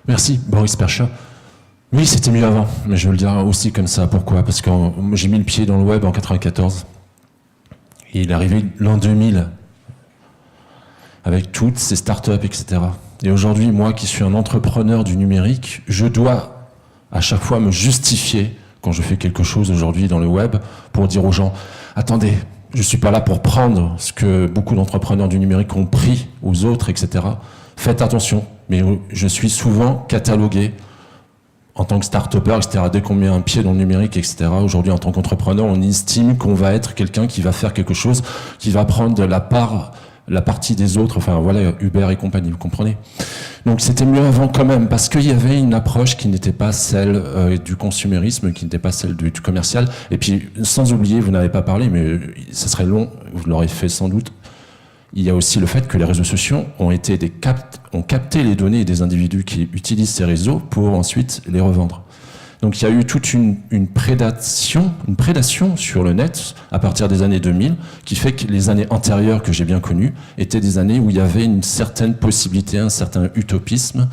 Merci, Boris Percha. Oui, c'était mieux avant, mais je veux le dire aussi comme ça. Pourquoi ? Parce que j'ai mis le pied dans le web en 94. Et il est arrivé l'an 2000, avec toutes ces startups, etc. Et aujourd'hui, moi qui suis un entrepreneur du numérique, je dois à chaque fois me justifier quand je fais quelque chose aujourd'hui dans le web pour dire aux gens « Attendez, je ne suis pas là pour prendre ce que beaucoup d'entrepreneurs du numérique ont pris aux autres, etc. Faites attention. » Mais je suis souvent catalogué en tant que start-upper, etc. Dès qu'on met un pied dans le numérique, etc. Aujourd'hui, en tant qu'entrepreneur, on estime qu'on va être quelqu'un qui va faire quelque chose, qui va prendre la partie des autres, enfin voilà, Uber et compagnie, vous comprenez ? Donc c'était mieux avant quand même, parce qu'il y avait une approche qui n'était pas celle du consumérisme, qui n'était pas celle du commercial. Et puis, sans oublier, vous n'avez pas parlé, mais ça serait long, vous l'aurez fait sans doute, il y a aussi le fait que les réseaux sociaux ont capté les données des individus qui utilisent ces réseaux pour ensuite les revendre. Donc il y a eu toute une prédation sur le net à partir des années 2000, qui fait que les années antérieures que j'ai bien connues étaient des années où il y avait une certaine possibilité, un certain utopisme.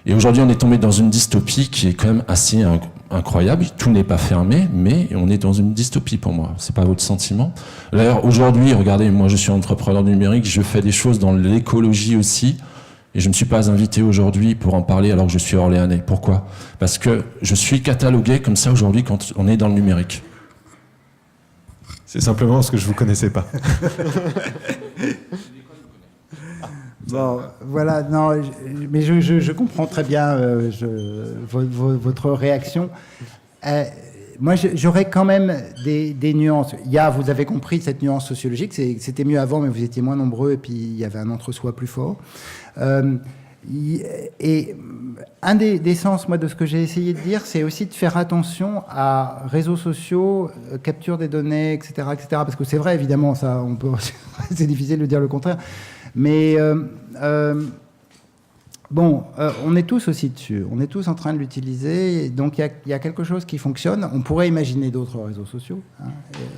Et aujourd'hui, on est tombé dans une dystopie qui est quand même assez incroyable. Tout n'est pas fermé, mais on est dans une dystopie pour moi. C'est pas votre sentiment? D'ailleurs, aujourd'hui, regardez, moi je suis entrepreneur numérique, je fais des choses dans l'écologie aussi, et je ne me suis pas invité aujourd'hui pour en parler alors que je suis orléanais. Pourquoi? Parce que je suis catalogué comme ça aujourd'hui quand on est dans le numérique. C'est simplement parce que je ne vous connaissais pas. Bon, voilà, non, mais je comprends très bien votre réaction. Moi, j'aurais quand même des nuances. Vous avez compris cette nuance sociologique, c'était mieux avant, mais vous étiez moins nombreux, et puis il y avait un entre-soi plus fort. Et un des sens, moi, de ce que j'ai essayé de dire, c'est aussi de faire attention à réseaux sociaux, capture des données, etc., etc. Parce que c'est vrai, évidemment, ça, c'est difficile de dire le contraire. Mais Bon, on est tous aussi dessus, on est tous en train de l'utiliser, donc il y a quelque chose qui fonctionne. On pourrait imaginer d'autres réseaux sociaux, hein,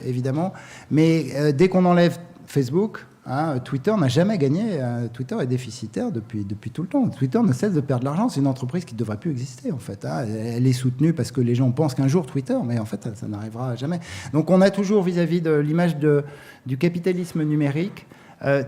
évidemment, mais dès qu'on enlève Facebook, hein, Twitter n'a jamais gagné. Twitter est déficitaire depuis tout le temps. Twitter ne cesse de perdre de l'argent. C'est une entreprise qui ne devrait plus exister, en fait. Hein. Elle est soutenue parce que les gens pensent qu'un jour Twitter, mais en fait, ça n'arrivera jamais. Donc on a toujours, vis-à-vis de l'image du capitalisme numérique,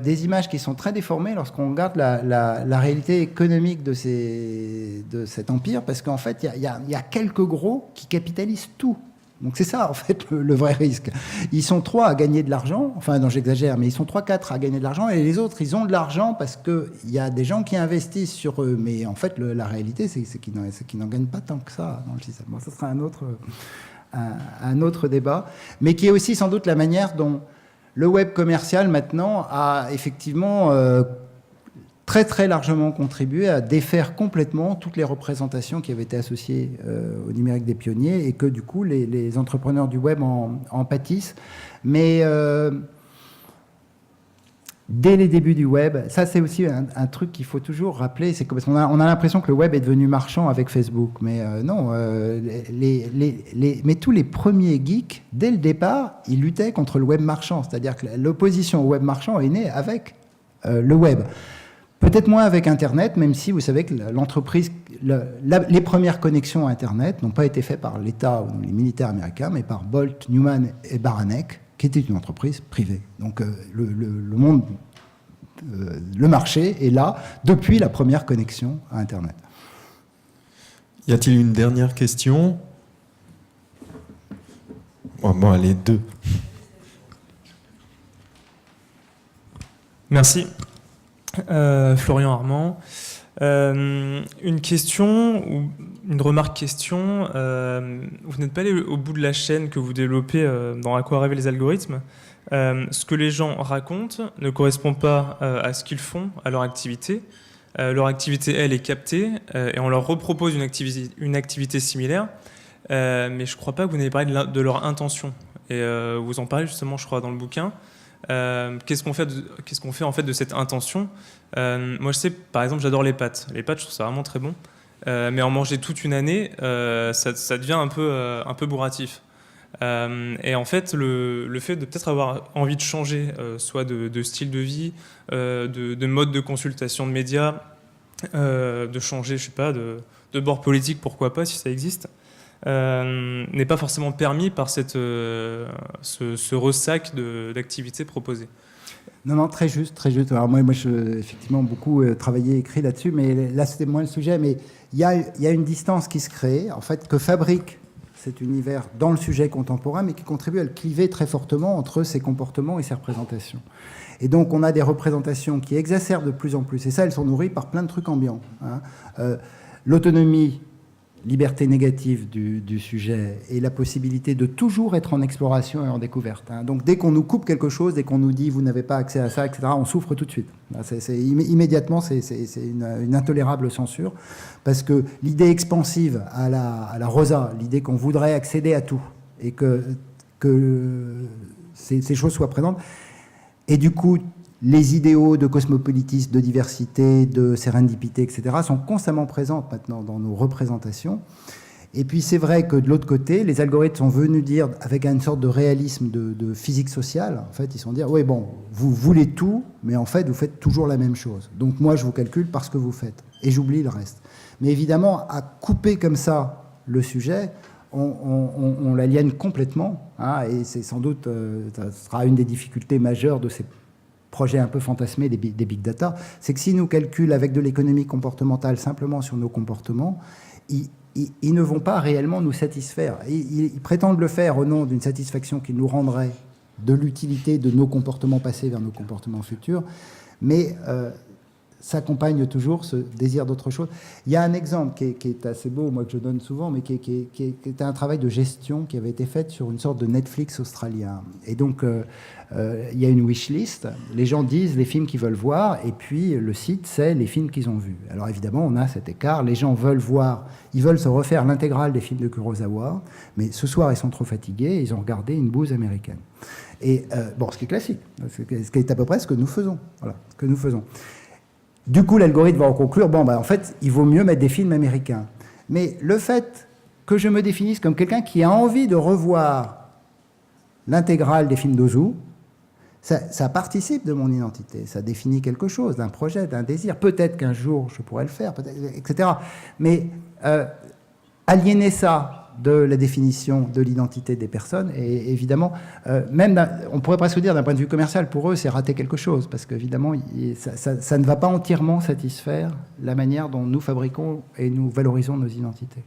des images qui sont très déformées lorsqu'on regarde la réalité économique de cet empire, parce qu'en fait, il y a quelques gros qui capitalisent tout. Donc c'est ça, en fait, le vrai risque. Ils sont 3 à gagner de l'argent, enfin non, j'exagère, mais ils sont 3-4 à gagner de l'argent, et les autres, ils ont de l'argent parce qu'il y a des gens qui investissent sur eux. Mais en fait, la réalité, c'est qu'ils n'en gagnent pas tant que ça dans le système. Bon, ça sera un autre débat, mais qui est aussi sans doute la manière dont le web commercial, maintenant, a effectivement très très largement contribué à défaire complètement toutes les représentations qui avaient été associées au numérique des pionniers, et que du coup les entrepreneurs du web en pâtissent. Mais dès les débuts du web, ça c'est aussi un truc qu'il faut toujours rappeler, c'est que parce qu'on a l'impression que le web est devenu marchand avec Facebook, mais non, mais tous les premiers geeks, dès le départ, ils luttaient contre le web marchand, c'est-à-dire que l'opposition au web marchand est née avec le web. Peut-être moins avec Internet, même si vous savez que l'entreprise, les premières connexions à Internet n'ont pas été faites par l'État ou les militaires américains, mais par Bolt, Newman et Baranek, qui était une entreprise privée. Donc le monde, le marché est là depuis la première connexion à Internet. Y a-t-il une dernière question ? Bon, allez, 2. Merci. Florian Armand. Une question ou une remarque question. Vous n'êtes pas allé au bout de la chaîne que vous développez dans À quoi rêvent les algorithmes. Ce que les gens racontent ne correspond pas à ce qu'ils font, à leur activité. Leur activité, elle, est captée et on leur repropose une activité similaire. Mais je ne crois pas que vous n'ayez parlé de leur intention. Et vous en parlez justement, je crois, dans le bouquin. Qu'est-ce qu'on fait en fait de cette intention ? Moi je sais, par exemple, j'adore les pâtes. Les pâtes, je trouve ça vraiment très bon. Mais en manger toute une année, ça devient un peu bourratif. Et en fait, le fait de peut-être avoir envie de changer, soit de style de vie, de mode de consultation de médias, de changer, je sais pas, de bord politique, pourquoi pas, si ça existe, n'est pas forcément permis par ce ressac d'activités proposées. Non, très juste. Alors moi j'ai effectivement beaucoup travaillé et écrit là-dessus, mais là c'était moins le sujet. Mais il y a une distance qui se crée, en fait, que fabrique cet univers dans le sujet contemporain, mais qui contribue à le cliver très fortement entre ses comportements et ses représentations. Et donc on a des représentations qui exacerbent de plus en plus. Et ça, elles sont nourries par plein de trucs ambiants. Hein. L'autonomie, liberté négative du sujet et la possibilité de toujours être en exploration et en découverte. Hein. Donc dès qu'on nous coupe quelque chose, dès qu'on nous dit vous n'avez pas accès à ça, etc., on souffre tout de suite. Immédiatement, c'est une intolérable censure, parce que l'idée expansive à la Rosa, l'idée qu'on voudrait accéder à tout et que ces choses soient présentes, et du coup les idéaux de cosmopolitisme, de diversité, de sérendipité, etc., sont constamment présentes maintenant dans nos représentations. Et puis c'est vrai que de l'autre côté, les algorithmes sont venus dire, avec une sorte de réalisme de physique sociale, en fait, ils sont dire, oui, bon, vous voulez tout, mais en fait, vous faites toujours la même chose. Donc moi, je vous calcule par ce que vous faites, et j'oublie le reste. Mais évidemment, à couper comme ça le sujet, on l'aliène complètement, hein, et c'est sans doute, ça sera une des difficultés majeures de ces projet un peu fantasmé des big data, c'est que s'ils nous calculent avec de l'économie comportementale simplement sur nos comportements, ils ne vont pas réellement nous satisfaire. Ils prétendent le faire au nom d'une satisfaction qui nous rendrait de l'utilité de nos comportements passés vers nos comportements futurs, mais s'accompagne toujours ce désir d'autre chose. Il y a un exemple qui est assez beau, moi que je donne souvent, mais qui était un travail de gestion qui avait été fait sur une sorte de Netflix australien. Et donc, il y a une wishlist, les gens disent les films qu'ils veulent voir, et puis le site, c'est les films qu'ils ont vus. Alors évidemment, on a cet écart, les gens veulent voir, ils veulent se refaire l'intégrale des films de Kurosawa, mais ce soir, ils sont trop fatigués, ils ont regardé une bouse américaine. Et bon, ce qui est classique, ce qui est à peu près ce que nous faisons. Voilà, ce que nous faisons. Du coup, l'algorithme va en conclure, bon, en fait, il vaut mieux mettre des films américains. Mais le fait que je me définisse comme quelqu'un qui a envie de revoir l'intégrale des films d'Ozu, ça participe de mon identité, ça définit quelque chose, d'un projet, d'un désir. Peut-être qu'un jour, je pourrais le faire, etc. Mais aliéner ça de la définition de l'identité des personnes, et évidemment, on pourrait presque dire d'un point de vue commercial, pour eux, c'est rater quelque chose, parce qu'évidemment, ça ne va pas entièrement satisfaire la manière dont nous fabriquons et nous valorisons nos identités.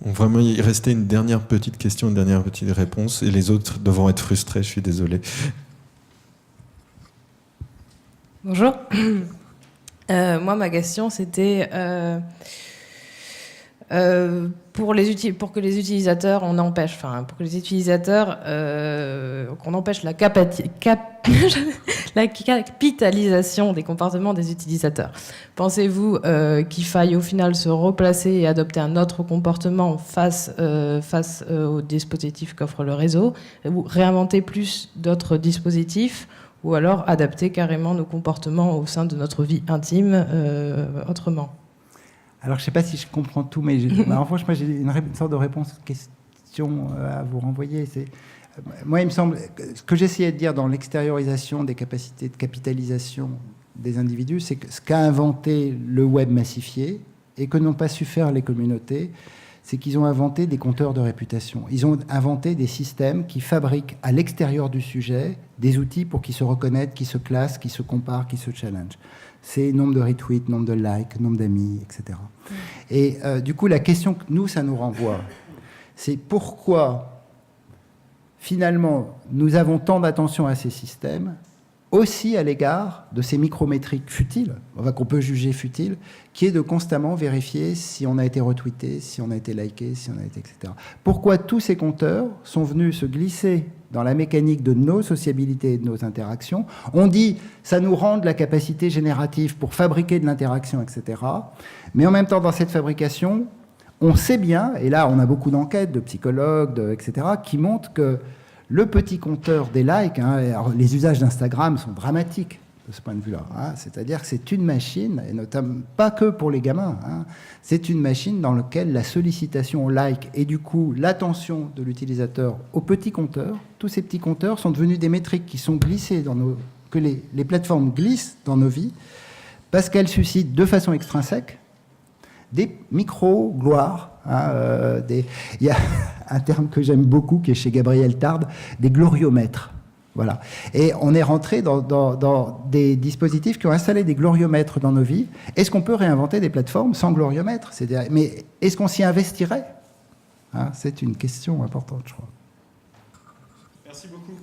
Vraiment, il restait une dernière petite question, une dernière petite réponse, et les autres devront être frustrés, je suis désolé. Bonjour. Moi, ma question, c'était pour que les utilisateurs, qu'on empêche la capitalisation des comportements des utilisateurs. Pensez-vous qu'il faille au final se replacer et adopter un autre comportement face aux dispositifs qu'offre le réseau, ou réinventer plus d'autres dispositifis, ou alors adapter carrément nos comportements au sein de notre vie intime autrement? Alors, je ne sais pas si je comprends tout, mais franchement, j'ai une sorte de réponse-question à vous renvoyer. Moi, il me semble que ce que j'essayais de dire dans l'extériorisation des capacités de capitalisation des individus, c'est que ce qu'a inventé le web massifié et que n'ont pas su faire les communautés, c'est qu'ils ont inventé des compteurs de réputation. Ils ont inventé des systèmes qui fabriquent à l'extérieur du sujet des outils pour qu'ils se reconnaissent, qu'ils se classent, qu'ils se comparent, qu'ils se challengent. C'est nombre de retweets, nombre de likes, nombre d'amis, etc. Et du coup, la question que ça nous renvoie, c'est pourquoi, finalement, nous avons tant d'attention à ces systèmes, aussi à l'égard de ces micrométriques futiles, qu'on peut juger futiles, qui est de constamment vérifier si on a été retweeté, si on a été liké, si on a été, etc. Pourquoi tous ces compteurs sont venus se glisser dans la mécanique de nos sociabilités et de nos interactions? On dit, ça nous rend de la capacité générative pour fabriquer de l'interaction, etc. Mais en même temps, dans cette fabrication, on sait bien, et là on a beaucoup d'enquêtes de psychologues, etc., qui montrent que le petit compteur des likes, les usages d'Instagram sont dramatiques de ce point de vue-là. C'est-à-dire que c'est une machine, et notamment pas que pour les gamins, c'est une machine dans laquelle la sollicitation au like et du coup l'attention de l'utilisateur aux petits compteurs, tous ces petits compteurs sont devenus des métriques qui sont glissées que les plateformes glissent dans nos vies parce qu'elles suscitent de façon extrinsèque des micro-gloires. Il y a un terme que j'aime beaucoup qui est chez Gabriel Tarde, des gloriomètres. Voilà. Et on est rentré dans des dispositifs qui ont installé des gloriomètres dans nos vies. Est-ce qu'on peut réinventer des plateformes sans gloriomètre? Mais est-ce qu'on s'y investirait? C'est une question importante, je crois. Merci beaucoup.